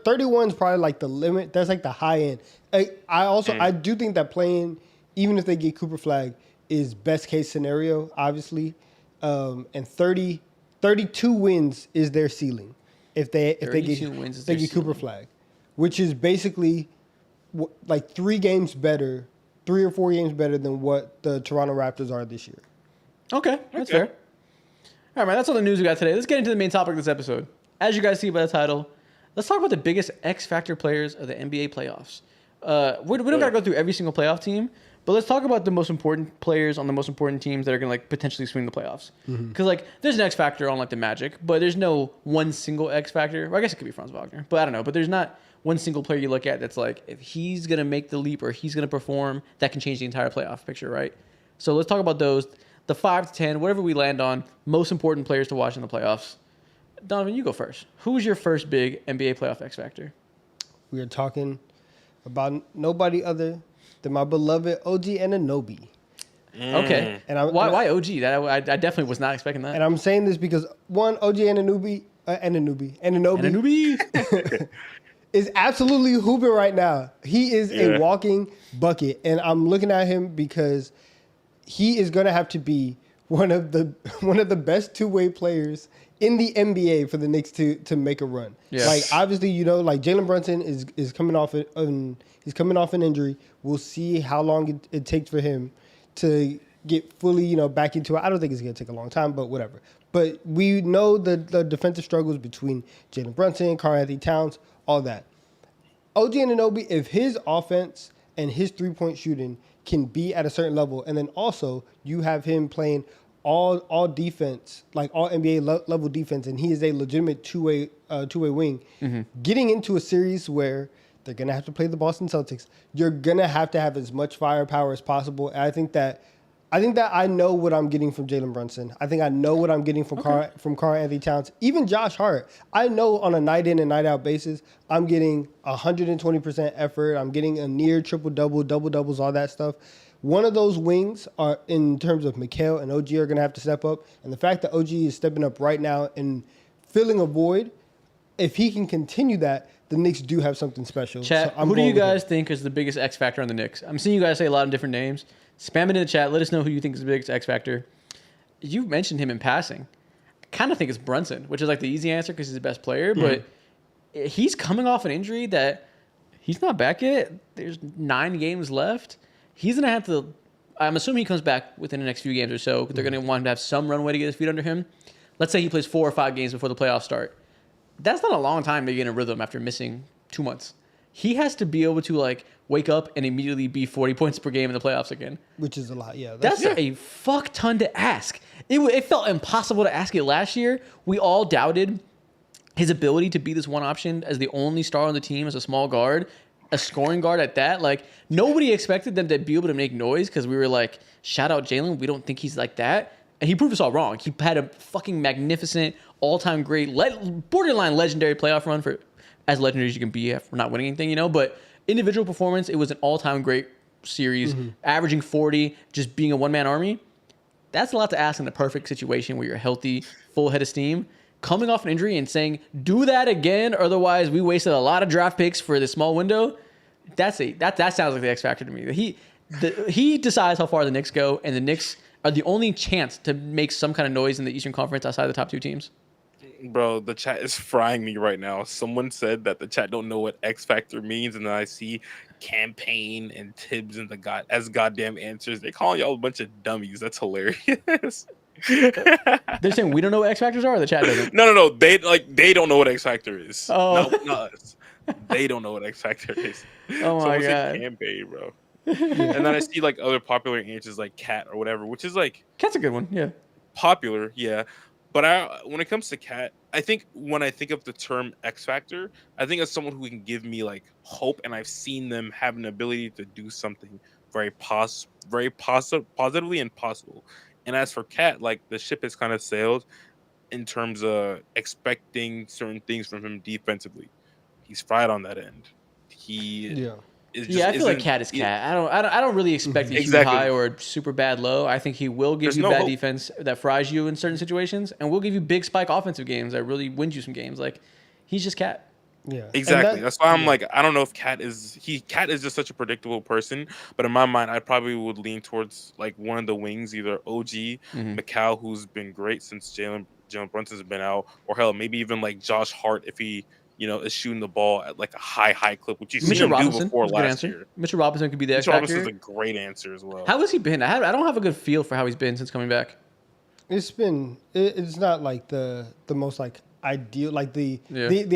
31 is probably like the limit. That's like the high end. I do think that playing, even if they get Cooper Flag, is best case scenario, obviously. And 32 wins is their ceiling if they get Cooper Flag, which is basically like 3 or 4 games better than what the Toronto Raptors are this year. Okay, that's fair. All right, man, that's all the news we got today. Let's get into the main topic of this episode. As you guys see by the title, let's talk about the biggest X factor players of the NBA playoffs. We don't got to go through every single playoff team, but let's talk about the most important players on the most important teams that are going to like potentially swing the playoffs. Because like there's an X factor on like the Magic, but there's no one single X factor. Well, I guess it could be Franz Wagner, but I don't know. But there's not one single player you look at that's like, if he's going to make the leap or he's going to perform, that can change the entire playoff picture, right? So let's talk about those. The 5 to 10, whatever we land on, most important players to watch in the playoffs. Donovan, you go first. Who's your first big NBA playoff X factor? We are talking about nobody other than my beloved OG Anunoby. Okay. And why OG? I definitely was not expecting that. And I'm saying this because one, OG Anunoby is absolutely hooping right now. He is a walking bucket, and I'm looking at him because he is going to have to be one of the best two-way players in the NBA for the Knicks to make a run. Yeah. Like obviously, like Jalen Brunson is coming off an injury. We'll see how long it takes for him to get fully back into it. I don't think it's going to take a long time, but whatever. But we know the defensive struggles between Jalen Brunson, Karl-Anthony Towns, all that. OG Anunoby, if his offense and his three-point shooting can be at a certain level, and then also you have him playing all defense, like all NBA level defense, and he is a legitimate two-way wing, getting into a series where they're going to have to play the Boston Celtics, you're going to have as much firepower as possible. And I think that I know what I'm getting from Jalen Brunson. I think I know what I'm getting from Karl-Anthony Towns. Even Josh Hart. I know on a night in and night out basis, I'm getting 120% effort. I'm getting a near triple-double, double-doubles, all that stuff. One of those wings are, in terms of Mikal and OG, are going to have to step up. And the fact that OG is stepping up right now and filling a void, if he can continue that, the Knicks do have something special. Chat, so who do you guys think is the biggest X factor on the Knicks? I'm seeing you guys say a lot of different names. Spam it in the chat. Let us know who you think is the biggest X factor. You mentioned him in passing. I kind of think it's Brunson, which is like the easy answer because he's the best player. But he's coming off an injury that he's not back yet. There's 9 games left. He's going to have to – I'm assuming he comes back within the next few games or so. They're going to want him to have some runway to get his feet under him. let's say he plays 4 or 5 games before the playoffs start. That's not a long time to get in a rhythm after missing 2 months. He has to be able to like wake up and immediately be 40 points per game in the playoffs again. Which is a lot, yeah. That's a fuck ton to ask. It felt impossible to ask it last year. We all doubted his ability to be this one option as the only star on the team as a small guard, a scoring guard at that. Like, nobody expected them to be able to make noise because we were like, shout out Jalen. We don't think he's like that. And he proved us all wrong. He had a fucking magnificent, all-time great, borderline legendary playoff run for as legendary as you can be for not winning anything, you know? But individual performance, it was an all-time great series, averaging 40, just being a one-man army. That's a lot to ask in the perfect situation where you're healthy, full head of steam. Coming off an injury and saying, do that again, otherwise we wasted a lot of draft picks for this small window. That sounds like the X factor to me. He decides how far the Knicks go, and the Knicks are the only chance to make some kind of noise in the Eastern Conference outside the top 2 teams. Bro, the chat is frying me right now. Someone said that the chat don't know what X Factor means, and then I see campaign and Tibbs and as goddamn answers. They call y'all a bunch of dummies. That's hilarious. They're saying we don't know what X Factors are, or the chat doesn't? No. They don't know what X Factor is. Oh. Not us. They don't know what X Factor is. Oh my God. God. Campaign, bro. And then I see like other popular answers like Cat or whatever, which is like Cat's a good one, yeah. Popular, yeah. But when it comes to Cat, I think when I think of the term X Factor, I think as someone who can give me like hope, and I've seen them have an ability to do something very positively and possible. And as for Cat, like the ship has kind of sailed in terms of expecting certain things from him defensively. He's fried on that end. I feel like Cat is Cat. I don't really expect a huge high or a super bad low. I think he will give you bad defense that fries you in certain situations, and will give you big spike offensive games that really wins you some games. Like, he's just Cat. Yeah, exactly. That's why I'm like, I don't know if Cat is just such a predictable person, but in my mind, I probably would lean towards like one of the wings, either OG, McCall, who's been great since Jalen Brunson's been out, or hell, maybe even like Josh Hart if he is shooting the ball at like a high clip, which you seen him do before last year. Mitchell Robinson could be the X Mitchell factor. Robinson's a great answer as well. How has he been? I don't have a good feel for how he's been since coming back. It's not like the most like ideal, like the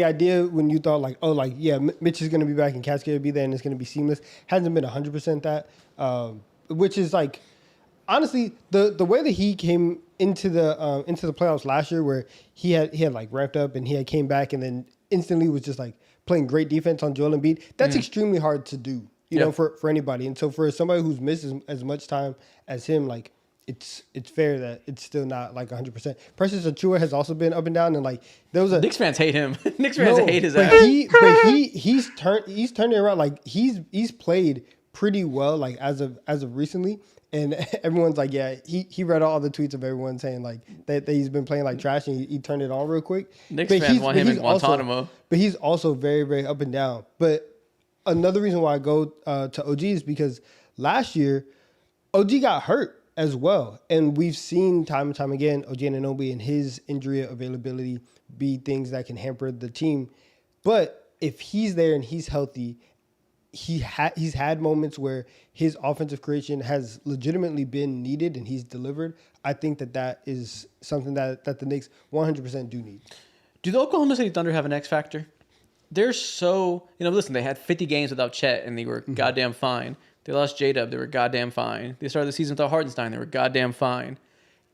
idea when you thought like, oh, like, yeah, Mitch is going to be back and Cat's going to be there and it's going to be seamless. Hasn't been 100% that, which is like, honestly, the way that he came into the playoffs last year, where he had like ramped up and he had came back and then instantly was just like playing great defense on Joel Embiid. That's extremely hard to do, you know, for anybody. And so for somebody who's missed as much time as him, like it's fair that it's still not like 100%. Precious Achiuwa has also been up and down, and like there was a Knicks fans hate him. Knicks fans hate his ass. He's turned it around. Like he's played pretty well, like as of recently. And everyone's like, yeah, he read all the tweets of everyone saying like that he's been playing like trash, and he turned it on real quick. Knicks fans want him in Guantanamo. But he's also very, very up and down. But another reason why I go to OG is because last year, OG got hurt as well. And we've seen time and time again, OG Anunoby and his injury availability be things that can hamper the team. But if he's there and he's healthy, he's had moments where his offensive creation has legitimately been needed and he's delivered. I think that is something that the Knicks 100% do need. Do the Oklahoma City Thunder have an X factor? They're so, listen, they had 50 games without Chet and they were goddamn fine. They lost J-Dub, they were goddamn fine. They started the season without Hartenstein, they were goddamn fine.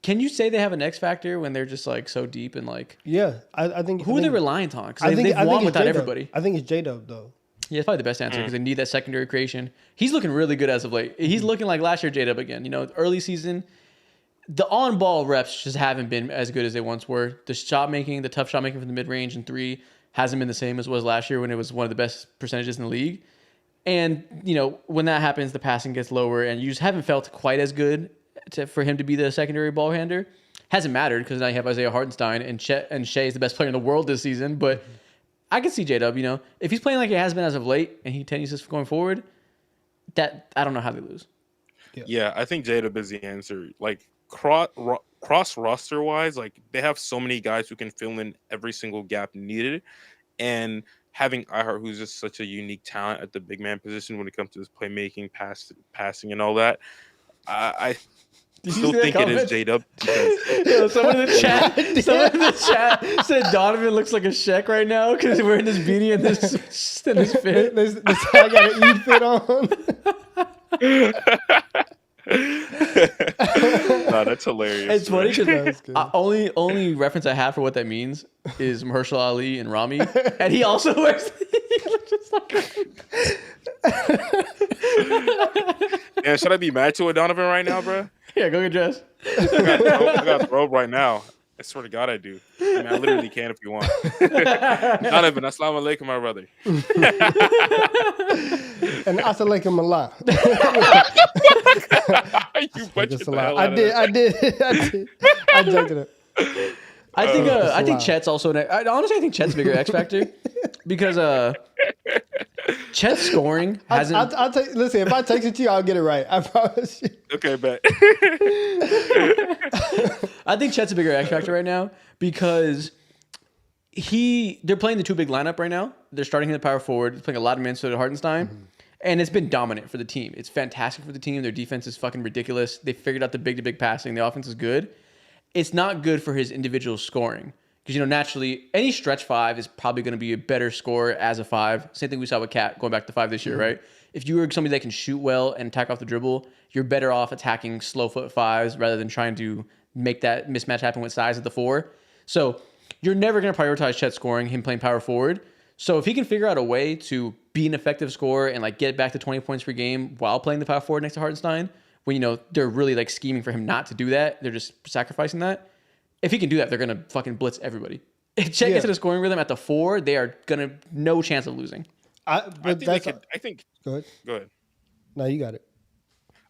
Can you say they have an X factor when they're just like so deep and like? Yeah, I think. Who are they reliant on? Because they've won without everybody. I think it's J-Dub though. Yeah, it's probably the best answer because they need that secondary creation. He's looking really good as of late. He's looking like last year J-Dub again. Early season, the on-ball reps just haven't been as good as they once were. The shot making, the tough shot making from the mid-range and three hasn't been the same as it was last year when it was one of the best percentages in the league. And, when that happens, the passing gets lower and you just haven't felt quite as good for him to be the secondary ball handler. Hasn't mattered because now you have Isaiah Hartenstein and Shea is the best player in the world this season, but I can see J-Dub, if he's playing like he has been as of late and he continues this going forward, that I don't know how they lose. Yeah, I think J-Dub is the answer. Like cross roster wise, like they have so many guys who can fill in every single gap needed, and having iHeart, who's just such a unique talent at the big man position when it comes to his playmaking, passing, and all that. I Did you Still see that think it is comment? J-Dub. Because Yo, someone in the chat said Donovan looks like a Shaq right now because he's wearing this beanie and this fit. This guy got an Eid fit on. nah, that's hilarious. It's funny because good. only reference I have for what that means is Mahershala Ali and Rami, and he also wears. He looks just like. Yeah, should I be mad to a Donovan right now, bro? Yeah, go get dressed. I got the robe right now. I swear to God, I do. I mean, I literally can if you want. Donovan, assalamu alaikum, my brother. And assalamualaikum Allah. You butchered the hell I out of did. that. I jumped it up. I think Chet's also. Honestly, I think Chet's bigger X factor because Chet's scoring hasn't. I'll take. Listen, if I text it to you, I'll get it right. I promise you. Okay, bet. I think Chet's a bigger X factor right now because they're playing the two big lineup right now. They're starting in the power forward. They're playing a lot of minutes to Hartenstein. And it's been dominant for the team. It's fantastic for the team. Their defense is fucking ridiculous. They figured out the big-to-big passing. The offense is good. It's not good for his individual scoring. Because, naturally, any stretch five is probably going to be a better scorer as a five. Same thing we saw with Cat going back to five this year, right? If you were somebody that can shoot well and attack off the dribble, you're better off attacking slow foot fives rather than trying to make that mismatch happen with size at the four. So you're never going to prioritize Chet scoring, him playing power forward. So if he can figure out a way to be an effective scorer and get back to 20 points per game while playing the power forward next to Hartenstein, when they're really scheming for him not to do that, they're just sacrificing that. If he can do that, they're gonna fucking blitz everybody. If Chet gets in a scoring rhythm at the four, they are gonna no chance of losing. I think. Go Go ahead. No, you got it.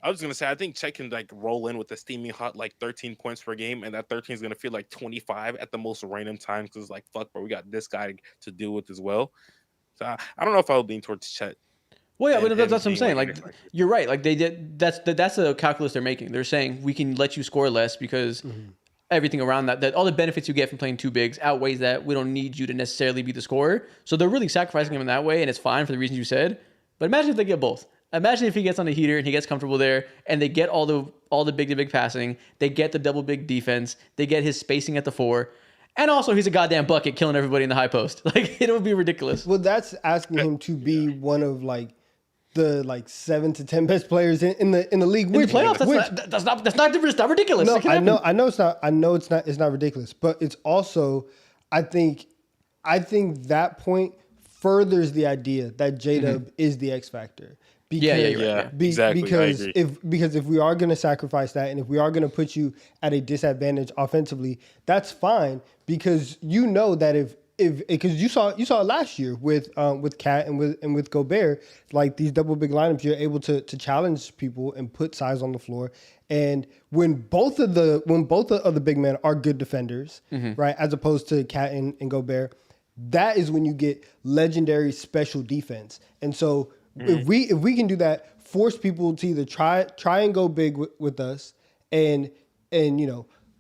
I was gonna say I think Chet can roll in with a steaming hot 13 points per game, and that 13 is gonna feel like 25 at the most random times because fuck, bro, we got this guy to deal with as well. So I don't know if I would lean towards Chet. Well, yeah, but that's what I'm saying. You're right. They did. That's the calculus they're making. They're saying we can let you score less because everything around that all the benefits you get from playing two bigs outweighs that. We don't need you to necessarily be the scorer. So they're really sacrificing him in that way, and it's fine for the reasons you said. But imagine if they get both. Imagine if he gets on the heater and he gets comfortable there, and they get all the big to big passing. They get the double big defense. They get his spacing at the four. And also, he's a goddamn bucket, killing everybody in the high post. It would be ridiculous. Well, that's asking him to be one of the 7 to 10 best players in the league. In the playoffs, that's not ridiculous. No, I know it's not. It's not ridiculous, but it's also, I think that point furthers the idea that J-Dub is the X factor. Because, exactly. Because if we are going to sacrifice that, and if we are going to put you at a disadvantage offensively, that's fine. Because that because you saw it last year with Cat and with Gobert, these double big lineups, you're able to challenge people and put size on the floor. And when both of the big men are good defenders, right, as opposed to Cat and Gobert, that is when you get legendary special defense. And so if we can do that, force people to either try and go big with us and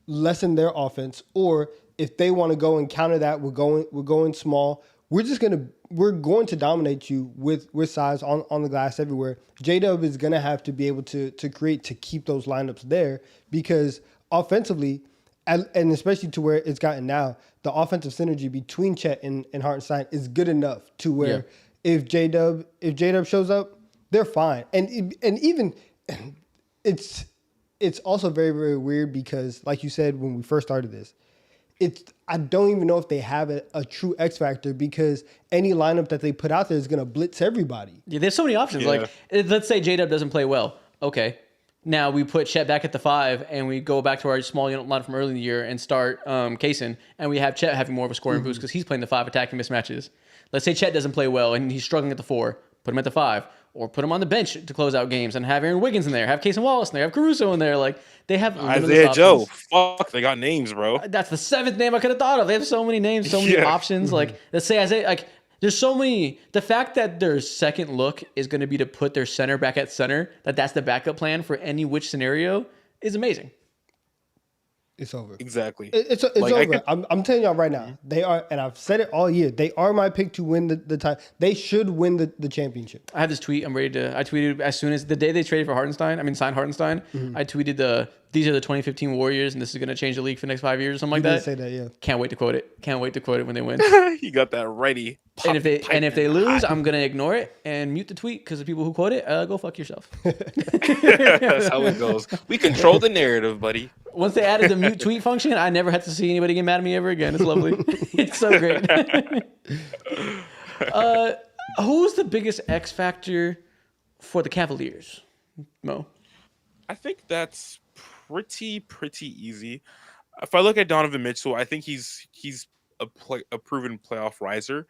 lessen their offense, or if they want to go and counter that, we're going small. We're going to dominate you with size on the glass everywhere. J-Dub is going to have to be able to create to keep those lineups there, because offensively, and especially to where it's gotten now, the offensive synergy between Chet and Hartenstein is good enough to where if J-Dub shows up, they're fine. And even it's also very, very weird because, like you said when we first started this, I don't even know if they have a true X factor, because any lineup that they put out there is going to blitz everybody. Yeah, there's so many options. Yeah. Let's say J-Dub doesn't play well. Okay. Now we put Chet back at the 5, and we go back to our small unit line from early in the year and start Kaysen, and we have Chet having more of a scoring boost because he's playing the 5 attacking mismatches. Let's say Chet doesn't play well and he's struggling at the 4. Put him at the 5, or put him on the bench to close out games, and have Aaron Wiggins in there, have Kaysen Wallace in there, have Caruso in there. They have Isaiah Joe. Fuck, they got names, bro. That's the 7th name I could have thought of. They have so many names, so many options. Let's say Isaiah. There's so many. The fact that their second look is going to be to put their center back at center, that's the backup plan for any which scenario, is amazing. It's over. Exactly. It's Like, over. I'm telling y'all right now. They are, and I've said it all year. They are my pick to win the title. They should win the championship. I have this tweet. I tweeted as soon as the day they traded for signed Hartenstein. I tweeted these are the 2015 Warriors, and this is going to change the league for the next 5 years or something like You that. did say that, yeah. Can't wait to quote it. Can't wait to quote it when they win. He got that ready. And if they lose, I'm gonna ignore it and mute the tweet because the people who quote it, go fuck yourself. That's how it goes. We control the narrative, buddy. Once they added the mute tweet function, I never had to see anybody get mad at me ever again. It's lovely. It's so great. Who's the biggest X factor for the Cavaliers, Mo? I think that's pretty easy. If I look at Donovan Mitchell, I think he's a proven playoff riser.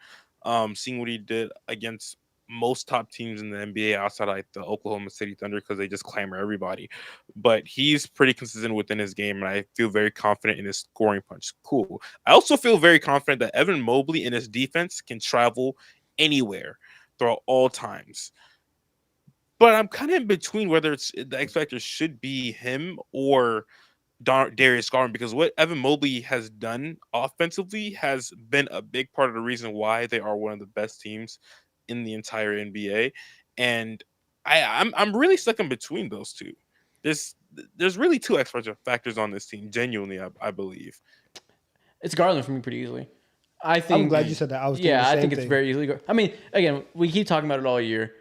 Seeing what he did against most top teams in the NBA outside like the Oklahoma City Thunder because they just clamor everybody. But he's pretty consistent within his game, and I feel very confident in his scoring punch. Cool. I also feel very confident that Evan Mobley in his defense can travel anywhere throughout all times. But I'm kind of in between whether it's the X Factor should be him or Darius Garland, because what Evan Mobley has done offensively has been a big part of the reason why they are one of the best teams in the entire NBA. And I'm really stuck in between those two. There's really two X factors on this team, genuinely, I believe. It's Garland for me pretty easily. I think. I'm glad you said that. I think it's very easily. I mean, again, we keep talking about it all year.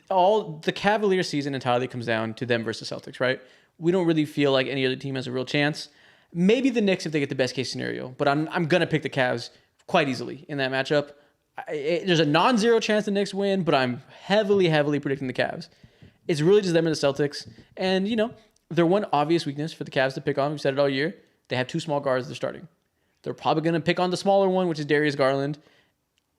All the Cavaliers season entirely comes down to them versus Celtics, right? We don't really feel like any other team has a real chance. Maybe the Knicks if they get the best case scenario, but I'm gonna pick the Cavs quite easily in that matchup. There's a non-zero chance the Knicks win, but I'm heavily predicting the Cavs. It's really just them and the Celtics, and their one obvious weakness for the Cavs to pick on. We've said it all year. They have two small guards they're starting. They're probably gonna pick on the smaller one, which is Darius Garland.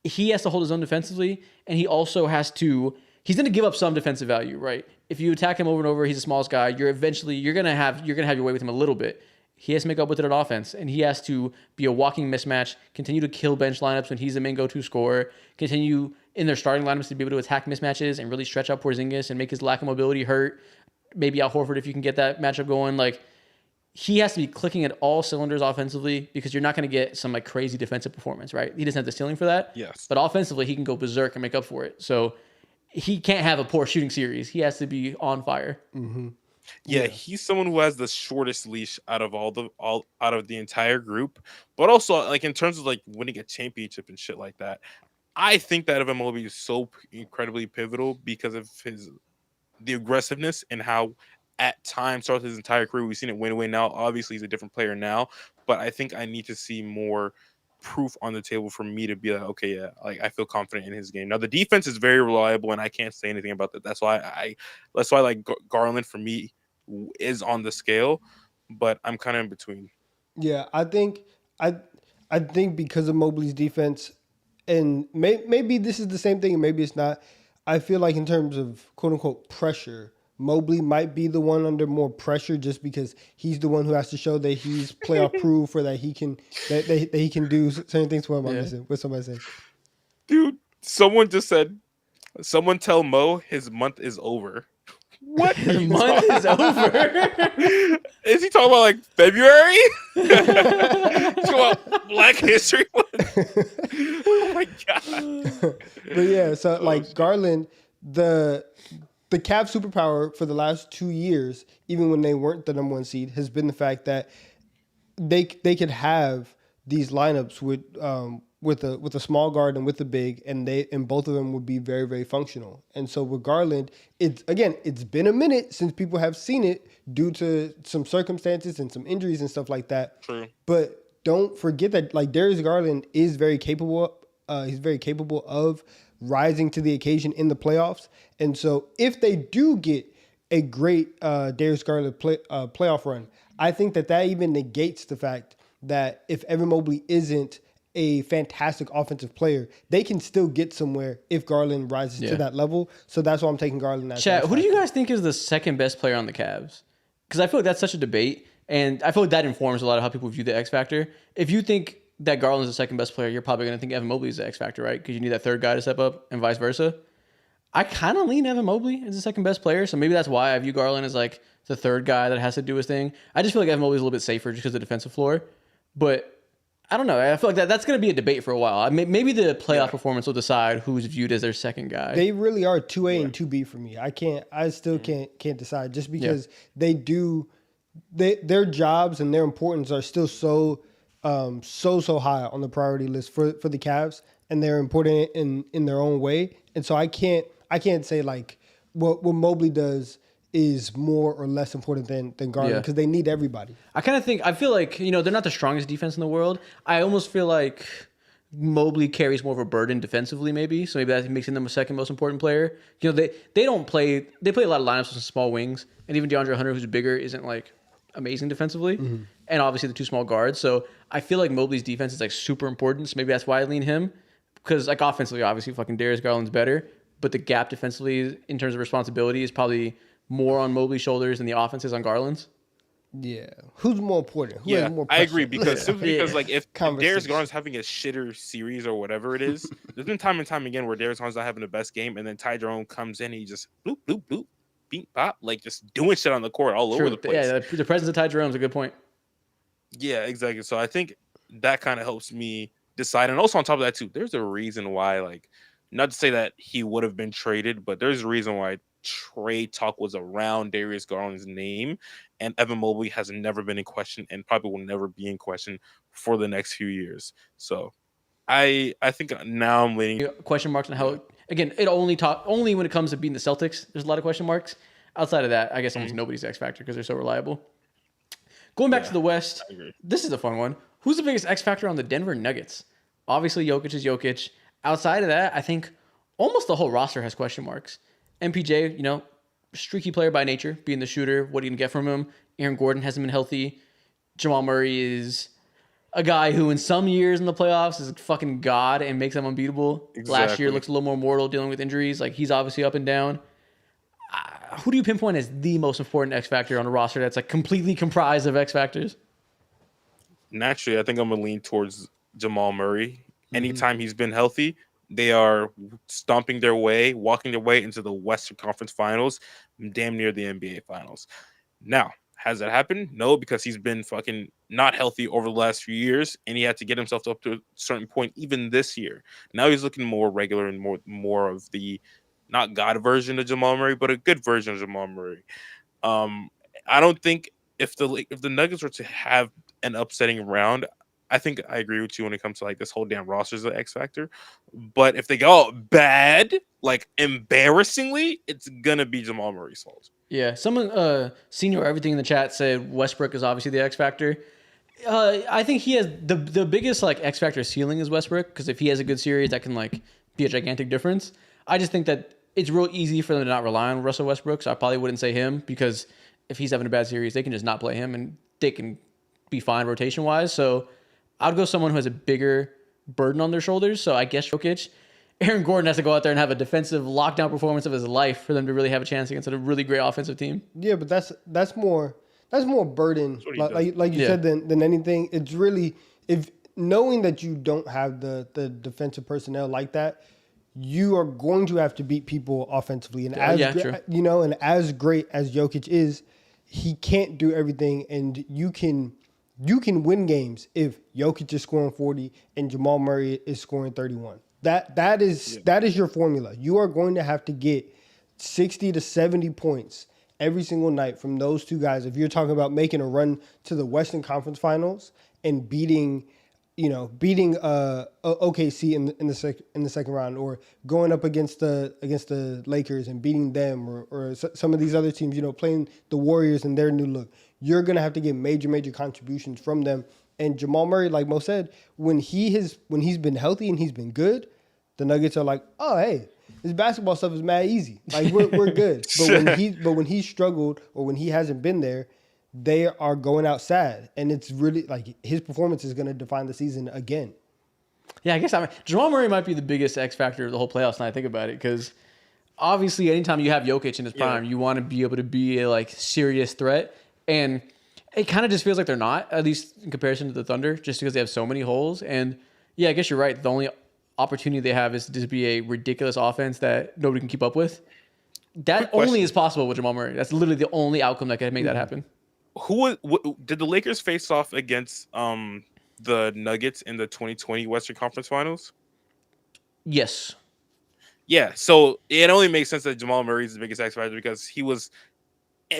He has to hold his own defensively, and he also has to. He's going to give up some defensive value, right? If you attack him over and over, he's the smallest guy. You're going to have your way with him a little bit. He has to make up with it on offense, and he has to be a walking mismatch, continue to kill bench lineups when he's the main go-to scorer, continue in their starting lineups to be able to attack mismatches and really stretch out Porzingis and make his lack of mobility hurt. Maybe Al Horford if you can get that matchup going. Like, he has to be clicking at all cylinders offensively because you're not going to get some like crazy defensive performance, right? He doesn't have the ceiling for that. Yes. But offensively, he can go berserk and make up for it. So he can't have a poor shooting series. He has to be on fire. Mm-hmm. Yeah, he's someone who has the shortest leash out of all out of the entire group. But also, like in terms of like winning a championship and shit like that, I think that Evan Mobley is so incredibly pivotal because of the aggressiveness and how at times throughout his entire career we've seen it win away. Now, obviously, he's a different player now, but I think I need to see more proof on the table for me to be like, okay, yeah, like I feel confident in his game. Now the defense is very reliable, and I can't say anything about that. That's why like Garland for me is on the scale, but I'm kind of in between. Yeah, I think because of Mobley's defense, and maybe this is the same thing, and maybe it's not. I feel like in terms of quote unquote pressure, Mobley might be the one under more pressure just because he's the one who has to show that he's playoff proof or that he can that he can do certain things. What am I missing? What somebody say? Dude, someone just said, someone tell Mo his month is over. What? His month is over? Is he talking about like February? He's talking about Black History Month? Oh my God. But yeah, so like Garland, the Cavs superpower for the last 2 years, even when they weren't the number one seed, has been the fact that they could have these lineups with a small guard and with a big, and both of them would be very, very functional. And so with Garland, it's been a minute since people have seen it due to some circumstances and some injuries and stuff like that. True. But don't forget that like Darius Garland is very capable. He's very capable of rising to the occasion in the playoffs. And so if they do get a great Darius Garland playoff run, I think that even negates the fact that if Evan Mobley isn't a fantastic offensive player, they can still get somewhere if Garland rises to that level. So that's why I'm taking Garland. Chat, who do you guys think is the second best player on the Cavs? Because I feel like that's such a debate, and I feel like that informs a lot of how people view the X Factor. If you think that Garland's the second best player, you're probably going to think Evan Mobley is the X Factor, right? Because you need that third guy to step up and vice versa. I kind of lean Evan Mobley as the second best player, so maybe that's why I view Garland as like the third guy that has to do his thing. I just feel like Evan Mobley's a little bit safer just because of the defensive floor, but I don't know. I feel like that's going to be a debate for a while. Maybe the playoff performance will decide who's viewed as their second guy. They really are 2A and 2B for me. I still can't decide just because their jobs and their importance are still so high on the priority list for the Cavs, and they're important in their own way. And so I can't say like what Mobley does is more or less important than Garland because they need everybody. I feel like, they're not the strongest defense in the world. I almost feel like Mobley carries more of a burden defensively, maybe. So maybe that makes him the second most important player. They play a lot of lineups with some small wings, and even DeAndre Hunter, who's bigger, isn't like amazing defensively. Mm-hmm. And obviously the two small guards. So I feel like Mobley's defense is like super important. So maybe that's why I lean him. Because like offensively, obviously fucking Darius Garland's better, but the gap defensively in terms of responsibility is probably more on Mobley's shoulders than the offense is on Garland's. Yeah. Who's more important? Who has more I agree because like if Darius Garland's having a shitter series or whatever it is, there's been time and time again where Darius Garland's not having the best game, and then Ty Jerome comes in and he just bloop bloop bloop, beat pop, like just doing shit on the court all over the place. Yeah, the presence of Ty Jerome is a good point. Yeah, exactly. So I think that kind of helps me decide, and also on top of that too, there's a reason why, like, not to say that he would have been traded, but there's a reason why trade talk was around Darius Garland's name, and Evan Mobley has never been in question and probably will never be in question for the next few years. So I think now I'm leaning question marks on how, again, it only when it comes to beating the Celtics, there's a lot of question marks. Outside of that, I guess almost nobody's X factor because they're so reliable. Going back to the West, this is a fun one. Who's the biggest X factor on the Denver Nuggets? Obviously, Jokic is Jokic. Outside of that, I think almost the whole roster has question marks. MPJ, streaky player by nature, being the shooter. What are you going to get from him? Aaron Gordon hasn't been healthy. Jamal Murray is a guy who in some years in the playoffs is a fucking god and makes them unbeatable. Exactly. Last year looks a little more mortal dealing with injuries. Like, he's obviously up and down. Who do you pinpoint as the most important X factor on a roster that's like completely comprised of X factors? Naturally, I think I'm going to lean towards Jamal Murray. Anytime he's been healthy, they are walking their way into the Western Conference Finals, damn near the NBA Finals. Now, has that happened? No, because he's been fucking not healthy over the last few years, and he had to get himself up to a certain point even this year. Now he's looking more regular and more of the not God version of Jamal Murray, but a good version of Jamal Murray. I don't think if the Nuggets were to have an upsetting round, I think I agree with you when it comes to like this whole damn roster's an X factor. But if they go bad, like embarrassingly, it's gonna be Jamal Murray's fault. Yeah, someone senior everything in the chat said Westbrook is obviously the X factor. I think he has the biggest like X factor ceiling is Westbrook, because if he has a good series, that can like be a gigantic difference. I just think that it's real easy for them to not rely on Russell Westbrook, so I probably wouldn't say him, because if he's having a bad series, they can just not play him and they can be fine rotation wise. So I'd go someone who has a bigger burden on their shoulders. So I guess Jokic. Aaron Gordon has to go out there and have a defensive lockdown performance of his life for them to really have a chance against a really great offensive team. Yeah, but that's more burden, like you said, than anything. It's really, if knowing that you don't have the defensive personnel like that, you are going to have to beat people offensively. And and as great as Jokic is, he can't do everything, and you can win games if Jokic is scoring 40 and Jamal Murray is scoring 31. That is your formula. You are going to have to get 60 to 70 points every single night from those two guys if you're talking about making a run to the Western Conference Finals and beating OKC in the second round, or going up against the Lakers and beating them, or some of these other teams, playing the Warriors and their new look. You're gonna have to get major contributions from them. And Jamal Murray, like Mo said, when he's been healthy and he's been good, the Nuggets are like, oh hey, this basketball stuff is mad easy. Like we're good. But when he struggled, or when he hasn't been there, they are going out sad, and it's really like his performance is going to define the season again. Yeah, I guess Jamal Murray might be the biggest X factor of the whole playoffs. Now I think about it, because obviously, anytime you have Jokic in his prime, you want to be able to be a like serious threat, and it kind of just feels like they're not, at least in comparison to the Thunder, just because they have so many holes. And yeah, I guess you're right. The only opportunity they have is to just be a ridiculous offense that nobody can keep up with. That Quick only question. is possible with Jamal Murray. That's literally the only outcome that can make that happen. Did the Lakers face off against the Nuggets in the 2020 Western Conference Finals? Yes. Yeah, so it only makes sense that Jamal Murray is the biggest X factor because he was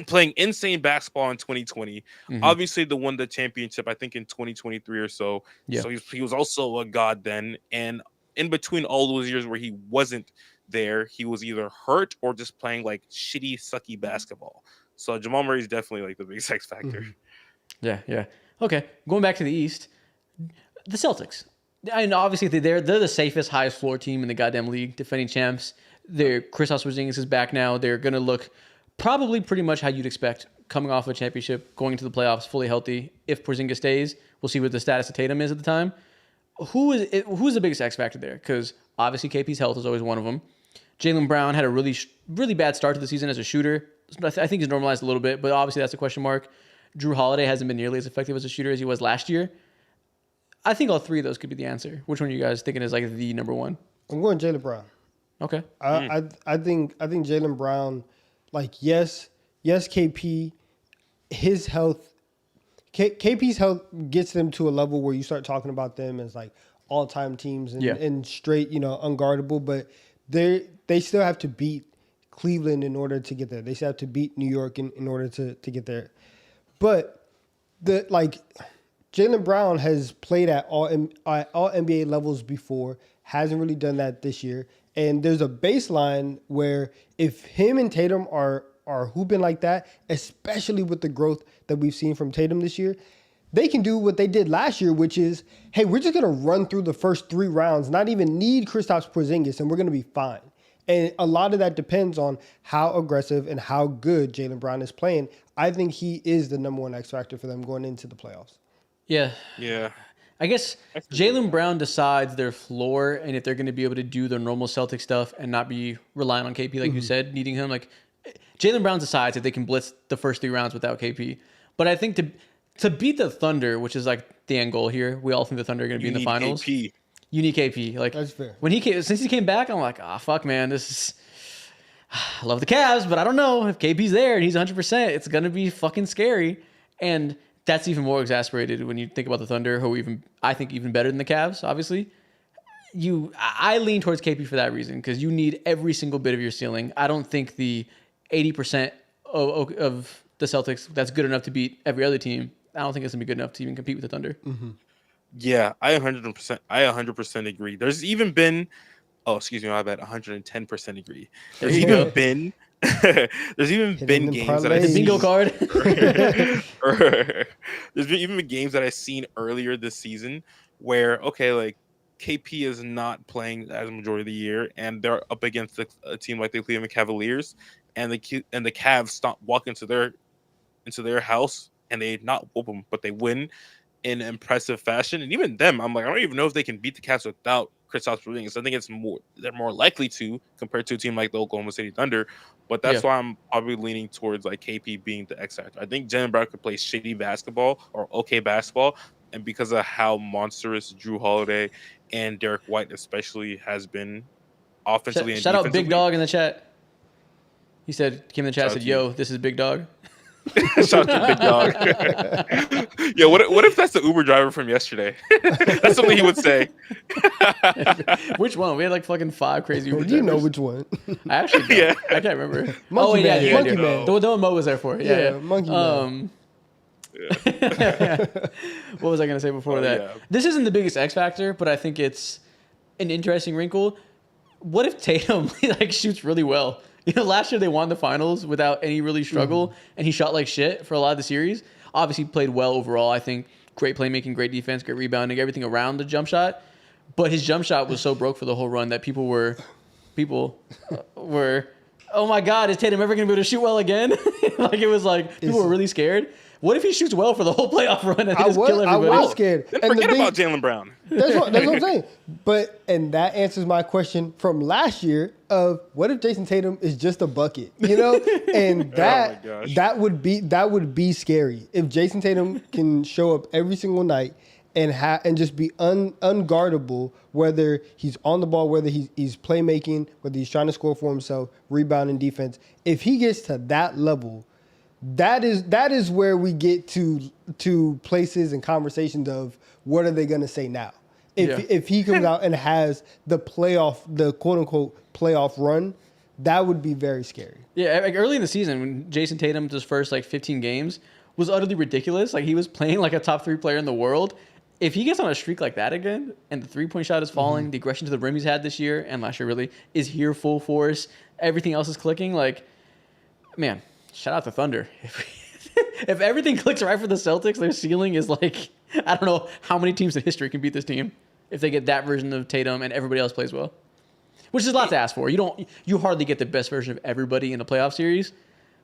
playing insane basketball in 2020. Obviously, they won the championship, I think, in 2023 or so. Yeah. So he was also a god then. And in between all those years where he wasn't there, he was either hurt or just playing like shitty, sucky basketball. So Jamal Murray is definitely like the biggest X factor. Yeah. Okay, going back to the East, the Celtics. And obviously they're the safest, highest floor team in the goddamn league, defending champs. Kristaps Porzingis is back now. They're gonna look probably pretty much how you'd expect coming off a championship, going into the playoffs fully healthy. If Porzingis stays, we'll see what the status of Tatum is at the time. Who's the biggest X factor there? Because obviously KP's health is always one of them. Jaylen Brown had a really bad start to the season as a shooter. I think he's normalized a little bit, but obviously that's a question mark. Drew Holiday hasn't been nearly as effective as a shooter as he was last year. I think all three of those could be the answer. Which one are you guys thinking is like the number one? I'm going Jaylen Brown. Okay. I think Jaylen Brown, like yes, KP, his health, KP's health gets them to a level where you start talking about them as like all-time teams and straight, unguardable. But they still have to beat Cleveland in order to get there. They still have to beat New York in order to get there. But Jaylen Brown has played at all NBA levels before, hasn't really done that this year. And there's a baseline where if him and Tatum are hooping like that, especially with the growth that we've seen from Tatum this year, they can do what they did last year, which is, hey, we're just going to run through the first 3 rounds, not even need Kristaps Porzingis, and we're going to be fine. And a lot of that depends on how aggressive and how good Jaylen Brown is playing. I think he is the number one X factor for them going into the playoffs. Yeah. I guess Jaylen Brown decides their floor and if they're going to be able to do their normal Celtic stuff and not be relying on KP, like you said, needing him. Like Jaylen Brown decides if they can blitz the first 3 rounds without KP. But I think to beat the Thunder, which is like the end goal here, we all think the Thunder are going to be in the finals. KP. You need KP. Like that's fair. Since he came back, I'm like, fuck, man, this is. I love the Cavs, but I don't know if KP's there and he's 100%. It's going to be fucking scary, and that's even more exasperated when you think about the Thunder, who I think even better than the Cavs, obviously. I lean towards KP for that reason, because you need every single bit of your ceiling. I don't think the 80% of the Celtics, that's good enough to beat every other team. I don't think it's going to be good enough to even compete with the Thunder. Mm-hmm. Yeah, I 100% agree. There's even been, my bad, 110% agree. There's even been games that I the bingo card. There's even been games that I've seen earlier this season where like KP is not playing as a majority of the year, and they're up against a team like the Cleveland Cavaliers, and the Cavs walk into their house and they not whoop them, but they win in impressive fashion. And even them, I'm like, I don't even know if they can beat the Cavs without Kristaps Porzingis. I think they're more likely to compared to a team like the Oklahoma City Thunder. But that's why I'm probably leaning towards like KP being the X factor. I think Jaylen Brown could play shitty basketball or okay basketball, and because of how monstrous Drew Holiday and Derek White especially has been offensively and shout out defensively. Big Dog in the chat. He came in the chat and said, "Yo, this is Big Dog." Shout out to Big Dog. Yeah, what if that's the Uber driver from yesterday? That's something he would say. Which one? We had like fucking 5 crazy Uber drivers. You know which one. I actually don't. Yeah. I can't remember. Monkey Man. Yeah, Monkey Man. The one Mo was there for. Yeah. Monkey Man. What was I going to say before that? Yeah. This isn't the biggest X factor, but I think it's an interesting wrinkle. What if Tatum shoots really well? Last year they won the finals without any really struggle, and he shot like shit for a lot of the series. Obviously played well overall. I think great playmaking, great defense, great rebounding, everything around the jump shot. But his jump shot was so broke for the whole run that people were, oh my God, is Tatum ever going to be able to shoot well again? It was like people were really scared. What if he shoots well for the whole playoff run and they just kill everybody? I was scared. Then forget about Jaylen Brown. That's what I'm saying. And that answers my question from last year of what if Jason Tatum is just a bucket, And that would be scary if Jason Tatum can show up every single night and just be unguardable, whether he's on the ball, whether he's playmaking, whether he's trying to score for himself, rebounding, defense. If he gets to that level, that is where we get to places and conversations of what are they going to say now. If he comes out and has the quote unquote playoff run, that would be very scary. Yeah, like early in the season when Jason Tatum's his first like 15 games was utterly ridiculous. Like he was playing like a top 3 player in the world. If he gets on a streak like that again, and the 3-point shot is falling, the aggression to the rim he's had this year and last year really is here full force, everything else is clicking. Like, man, shout out to Thunder. If everything clicks right for the Celtics, their ceiling is like, I don't know how many teams in history can beat this team if they get that version of Tatum and everybody else plays well. Which is a lot to ask for. You hardly get the best version of everybody in a playoff series,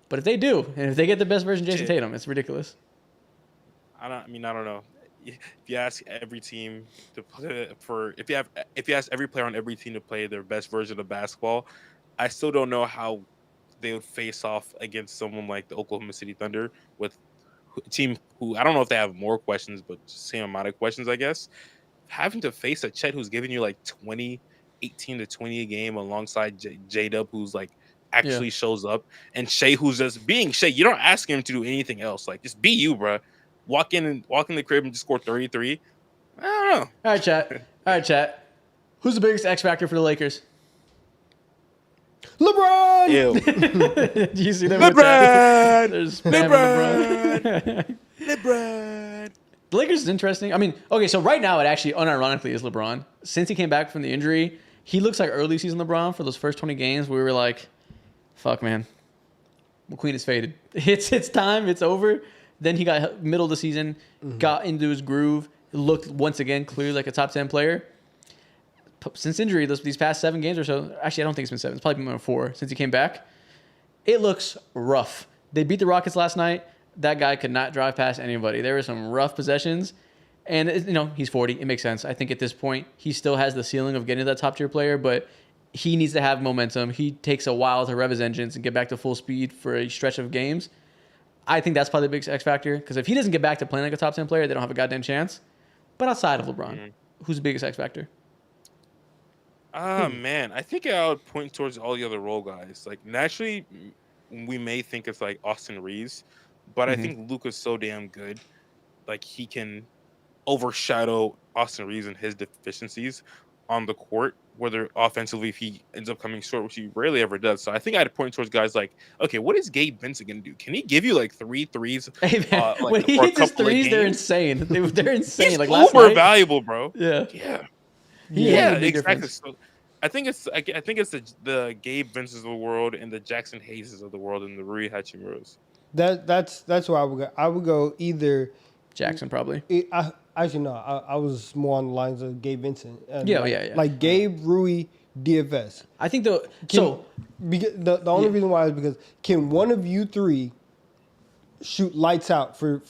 but if they do, and if they get the best version of Jason Tatum, it's ridiculous. I don't know. If you ask every team to play if you ask every player on every team to play their best version of basketball, I still don't know how they would face off against someone like the Oklahoma City Thunder with a team who I don't know if they have more questions, but same amount of questions, I guess. Having to face a Chet who's giving you like 18 to 20 a game alongside J-Dub, who's like actually shows up, and Shea, who's just being Shea. You don't ask him to do anything else. Like, just be you, bro. Walk in the crib and just score 33. I don't know. All right, chat. Who's the biggest X factor for the Lakers? LeBron. Ew. Do you see that? LeBron. There's LeBron. LeBron. The Lakers is interesting. I mean, okay, so right now it actually unironically is LeBron. Since he came back from the injury, he looks like early season LeBron for those first 20 games. We were like, fuck, man. McQueen is faded. It's time. It's over. Then he got middle of the season, got into his groove, looked once again clearly like a top 10 player. Since injury, these past 7 games or so, actually I don't think it's been 7. It's probably been 4 since he came back. It looks rough. They beat the Rockets last night. That guy could not drive past anybody. There were some rough possessions. And, he's 40. It makes sense. I think at this point, he still has the ceiling of getting to that top-tier player, but he needs to have momentum. He takes a while to rev his engines and get back to full speed for a stretch of games. I think that's probably the biggest X factor, because if he doesn't get back to playing like a top 10 player, they don't have a goddamn chance. But outside of LeBron, who's the biggest X factor? Man, I think I would point towards all the other role guys. Like, naturally, we may think it's like Austin Reeves, but I think Luka's so damn good. Like, he can overshadow Austin Reeves and his deficiencies on the court, whether offensively if he ends up coming short, which he rarely ever does. So I think I'd point towards guys like, okay, what is Gabe Vincent going to do? Can he give you like 3 threes? Hey, man, when he hits his threes, they're insane. They're insane. He's like last super night, valuable, bro. Yeah. Yeah, exactly. So I think it's the Gabe Vincents of the world and the Jackson Hayeses of the world and the Rui Hachimuras. That's where I would go. I would go either Jackson probably. Actually, no. I was more on the lines of Gabe Vincent. Yeah. Like Gabe, Rui, DFS. I think The only reason why is because can one of you three shoot lights out for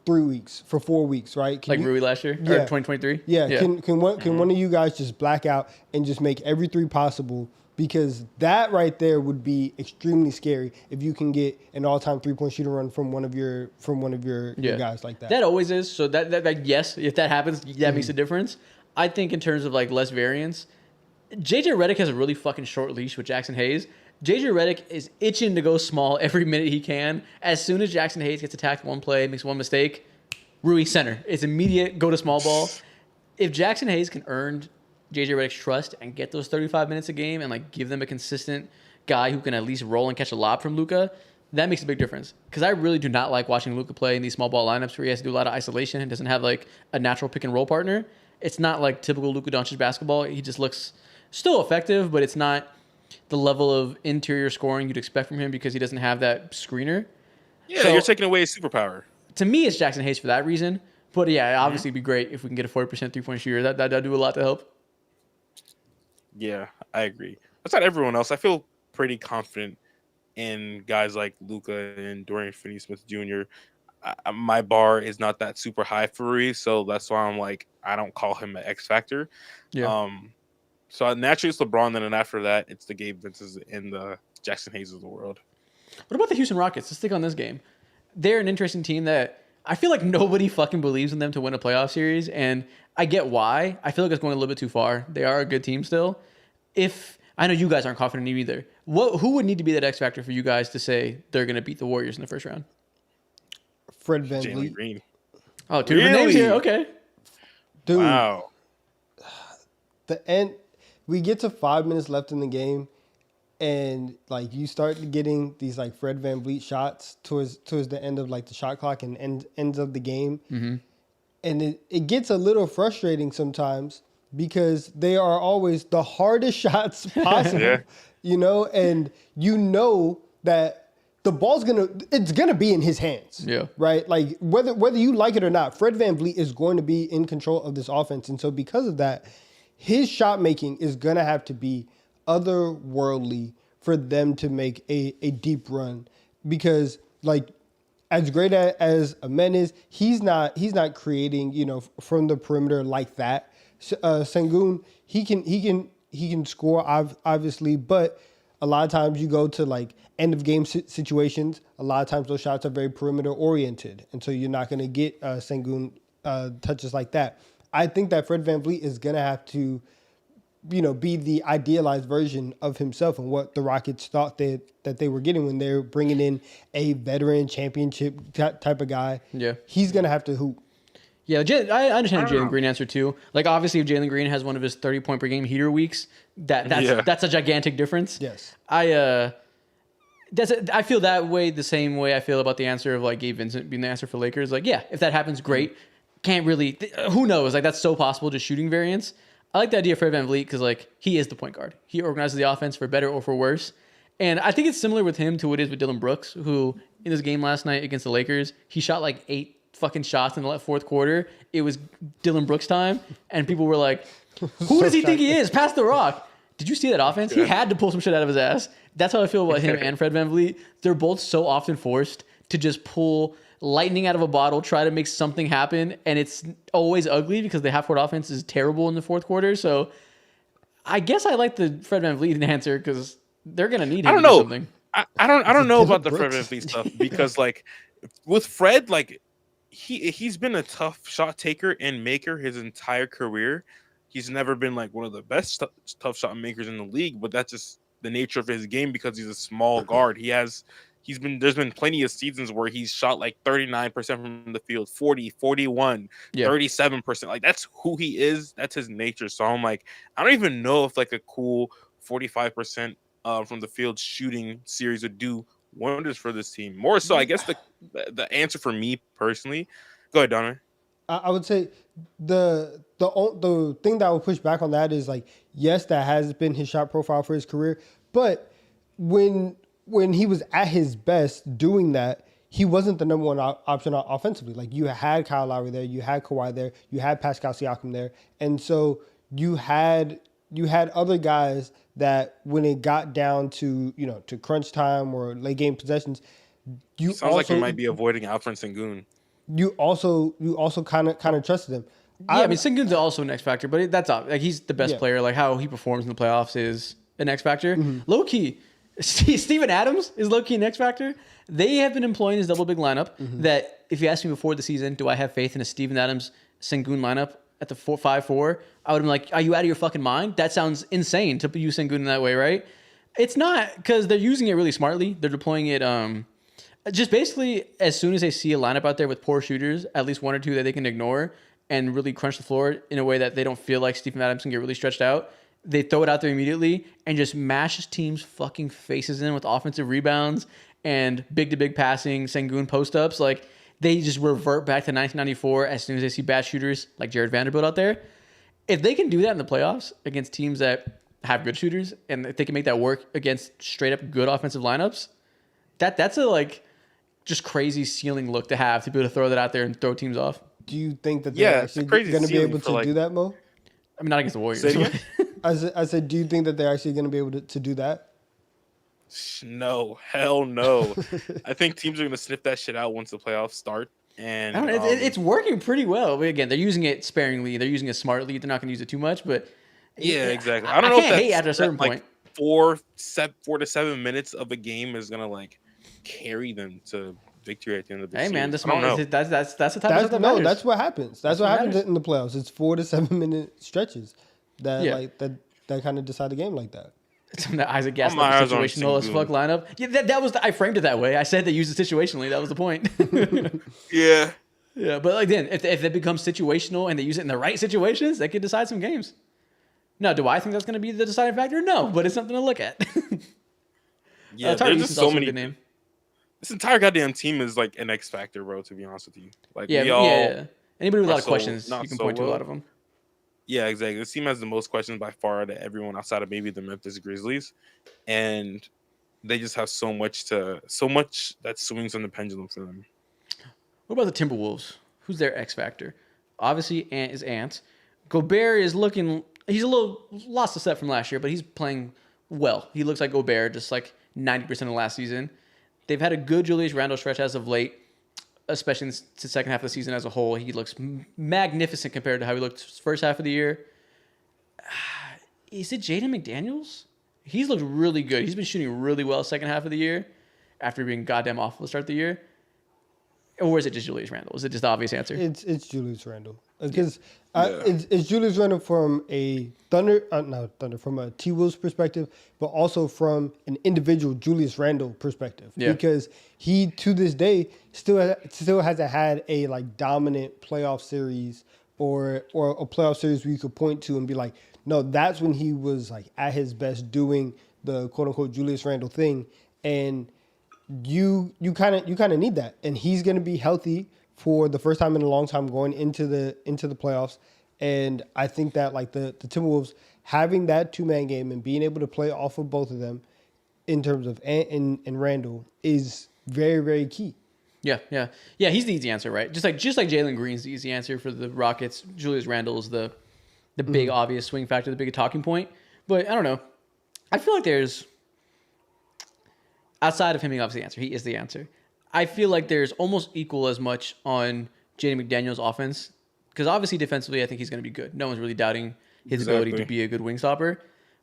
3 weeks, for 4 weeks, right? Like Rui last year, or 2023. Yeah. Can one of you guys just black out and just make every 3 possible? Because that right there would be extremely scary if you can get an all-time 3-point shooter run from one of your guys like that. That always is. So that yes, if that happens, that makes a difference. I think in terms of like less variance, JJ Redick has a really fucking short leash with Jackson Hayes. JJ Redick is itching to go small every minute he can. As soon as Jackson Hayes gets attacked one play, makes one mistake, Rui center. It's immediate, go to small ball. If Jackson Hayes can earn JJ Redick's trust and get those 35 minutes a game and like give them a consistent guy who can at least roll and catch a lob from Luka, that makes a big difference. Because I really do not like watching Luka play in these small ball lineups where he has to do a lot of isolation and doesn't have like a natural pick and roll partner. It's not like typical Luka Doncic basketball. He just looks still effective, but it's not the level of interior scoring you'd expect from him because he doesn't have that screener. Yeah, So, you're taking away his superpower. To me, it's Jackson Hayes for that reason. But yeah, obviously it'd be great if we can get a 40% 3-point shooter. That'd do a lot to help. Yeah, I agree. Outside everyone else, I feel pretty confident in guys like Luka and Dorian Finney-Smith Jr. My bar is not that super high for Rui, so that's why I'm like, I don't call him an X factor. Yeah. So naturally it's LeBron, then after that it's the Gabe Vincents and the Jackson Hayes of the world. What about the Houston Rockets? Let's stick on this game. They're an interesting team that I feel like nobody fucking believes in them to win a playoff series, and I get why. I feel like it's going a little bit too far. They are a good team still. If I know you guys aren't confident in either, who would need to be that X factor for you guys to say they're going to beat the Warriors in the first round? Fred Van Jalen Vliet. Green. Oh, two different names here. Okay. Dude, Wow. the end. We get to 5 minutes left in the game, and like you start getting these like Fred Van Vliet shots towards the end of like the shot clock and ends of the game, and it gets a little frustrating sometimes because they are always the hardest shots possible, Yeah. you know, and you know that the ball's gonna be in his hands, Yeah. right? Like whether you like it or not, Fred Van Vliet is going to be in control of this offense, and so because of that, his shot making is gonna have to be otherworldly for them to make a deep run, because like as great as Amen is, he's not creating, you know, from the perimeter like that. Sengun, he can score obviously, but a lot of times you go to like end of game situations. A lot of times those shots are very perimeter oriented, and so you're not going to get Sengun touches like that. I think that Fred Van Vliet is going to have to, you know, be the idealized version of himself and what the Rockets thought that they were getting when they're bringing in a veteran championship type of guy. Yeah. He's going to have to hoop. Yeah, I understand the Jalen Green answer too. Like, obviously, if Jalen Green has one of his 30-point per game heater weeks, that's a gigantic difference. Yes. I feel that way, the same way I feel about the answer of like Gabe Vincent being the answer for Lakers. Like, yeah, if that happens, great. Can't really. Who knows? Like, that's so possible. Just shooting variance. I like the idea of Fred VanVleet because like he is the point guard. He organizes the offense for better or for worse. And I think it's similar with him to what it is with Dylan Brooks, who in his game last night against the Lakers, he shot like 8 fucking shots in the fourth quarter. It was Dylan Brooks time, and people were like, "Who does he think he is? Pass the rock." Did you see that offense? He had to pull some shit out of his ass. That's how I feel about him and Fred VanVleet. They're both so often forced to just pull lightning out of a bottle, try to make something happen, and it's always ugly because the half-court offense is terrible in the fourth quarter. So I guess I like the Fred VanVleet answer because they're gonna need him to do something. I don't know about the Fred VanVleet stuff because like with Fred, like he's been a tough shot taker and maker his entire career. He's never been like one of the best tough shot makers in the league, but that's just the nature of his game because he's a small guard. There's been plenty of seasons where he's shot like 39% from the field, 40, 41, 37%. Like that's who he is. That's his nature. So I'm like, I don't even know if like a cool 45% from the field shooting series would do wonders for this team. More so, I guess the answer for me personally. Go ahead, Donovan. I would say the thing that I would push back on that is like, yes, that has been his shot profile for his career, but when he was at his best doing that, he wasn't the number one option offensively. Like you had Kyle Lowry there, you had Kawhi there, you had Pascal Siakam there, and so you had other guys that when it got down to to crunch time or late game possessions, like you might be avoiding Alfred Sengun. You also kind of trusted him. Yeah, I mean Sengun's also an X factor, but that's obvious. Like he's the best player. Like how he performs in the playoffs is an X factor. Low key, Steven Adams is low key an X factor. They have been employing this double big lineup. That if you asked me before the season, do I have faith in a Steven Adams Sengun lineup at the 4-5-4? I would have been like, are you out of your fucking mind? That sounds insane to use Sengun in that way, right? It's not, because they're using it really smartly. They're deploying it. Just basically, as soon as they see a lineup out there with poor shooters, at least one or two that they can ignore and really crunch the floor in a way that they don't feel like Steven Adams can get really stretched out, they throw it out there immediately and just mashes teams' fucking faces in with offensive rebounds and big-to-big passing, Sengun post-ups. Like, they just revert back to 1994 as soon as they see bad shooters like Jared Vanderbilt out there. If they can do that in the playoffs against teams that have good shooters, and if they can make that work against straight-up good offensive lineups, that's a, like, just crazy ceiling look to have, to be able to throw that out there and throw teams off. Do you think that they're actually going to be able to do that, Mo? I mean, not against the Warriors. I said, do you think that they're actually going to be able to do that? No, hell no. I think teams are going to sniff that shit out once the playoffs start. And it's working pretty well. But again, they're using it sparingly. They're using it smartly. They're not going to use it too much. But yeah, exactly. I don't know if that's hate after a certain point. 4 to 7 minutes of a game is going to like carry them to victory at the end of the Hey series. man, the I don't small know. that's the type of stuff that matters. That's what happens. That's what what happens matters. in the playoffs. It's 4 to 7 minute stretches that Yeah. that kind of decide the game like that. That Isaac All Gas my eyes on situational as fuck Sengun. lineup. Yeah, that was I framed it that way. I said they used it situationally. That was the point. Yeah. Yeah, but like then if it becomes situational and they use it in the right situations, they could decide some games. Now, do I think that's going to be the deciding factor? No, but it's something to look at. Yeah, Tari there's Easton's just so also a many. good name. This entire goddamn team is like an X factor, bro. To be honest with you, like Yeah, we all. yeah. Anybody with a lot of so- questions, not you can so point to a well. lot of them. Yeah, exactly. This team has the most questions by far out of everyone outside of maybe the Memphis Grizzlies, and they just have so much that swings on the pendulum for them. What about the Timberwolves? Who's their X factor? Obviously, Ant is Ant. Gobert is looking. He's a little lost a step from last year, but he's playing well. He looks like Gobert, just like 90% of last season. They've had a good Julius Randle stretch as of late, especially in the second half of the season as a whole. He looks magnificent compared to how he looked first half of the year. Is it Jaden McDaniels? He's looked really good. He's been shooting really well second half of the year after being goddamn awful to start the year. Or is it just Julius Randle? Is it just the obvious answer? It's Julius Randle because it's Julius Randle from a from a T Wolves perspective, but also from an individual Julius Randle perspective. Yeah. Because he to this day still hasn't had a like dominant playoff series or a playoff series where you could point to and be like, no, that's when he was like at his best doing the quote unquote Julius Randle thing. And you kind of need that, and he's going to be healthy for the first time in a long time going into the playoffs. And I think that like the Timberwolves having that 2-man game and being able to play off of both of them in terms of Ant and Randall is very, very key. Yeah. He's the easy answer, right? Just like Jalen Green's the easy answer for the Rockets. Julius Randle is the big obvious swing factor, the big talking point. But I don't know. I feel like there's outside of him being obviously the answer, he is the answer. I feel like there's almost equal as much on Jaden McDaniels' offense because obviously defensively, I think he's going to be good. No one's really doubting his ability to be a good wing stopper.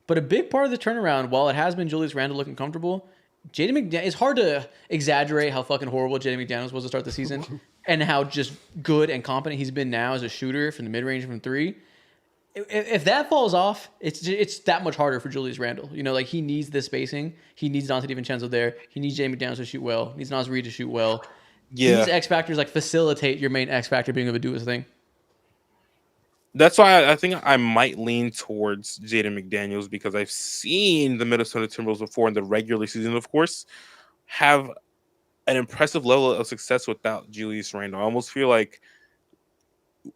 But a big part of the turnaround, while it has been Julius Randle looking comfortable, Jaden McDaniels, it's hard to exaggerate how fucking horrible Jaden McDaniels was to start the season and how just good and competent he's been now as a shooter from the mid-range from three. If that falls off, it's that much harder for Julius Randle. You know, like he needs this spacing. He needs Dante DiVincenzo there. He needs Jaden McDaniels to shoot well. He needs Naz Reid to shoot well. Yeah. These X factors like facilitate your main X factor being able to do his thing. That's why I think I might lean towards Jaden McDaniels because I've seen the Minnesota Timberwolves before in the regular season, of course, have an impressive level of success without Julius Randle. I almost feel like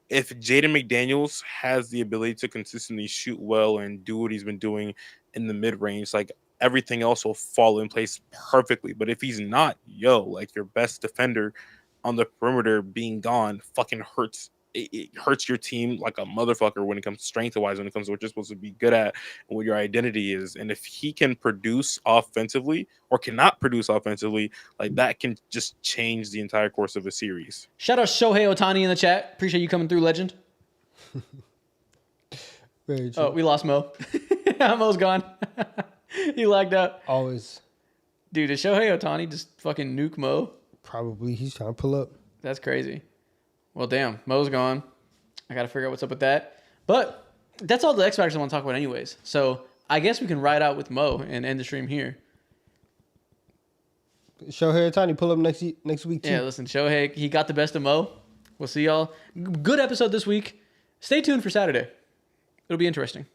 if Jaden McDaniels has the ability to consistently shoot well and do what he's been doing in the mid-range, like everything else will fall in place perfectly. But if he's not, like your best defender on the perimeter being gone fucking hurts. It hurts your team like a motherfucker when it comes strength-wise, when it comes to what you're supposed to be good at and what your identity is. And if he can produce offensively or cannot produce offensively, like that can just change the entire course of a series. Shout out Shohei Ohtani in the chat. Appreciate you coming through, legend. Very true. Oh, we lost Mo. Mo's gone. He lagged out. Always. Dude, did Shohei Ohtani just fucking nuke Mo? Probably he's trying to pull up. That's crazy. Well, damn, Mo's gone. I got to figure out what's up with that. But that's all the X factors I want to talk about anyways. So I guess we can ride out with Mo and end the stream here. Shohei Ohtani pull up next week too. Yeah, listen, Shohei, he got the best of Mo. We'll see y'all. Good episode this week. Stay tuned for Saturday. It'll be interesting.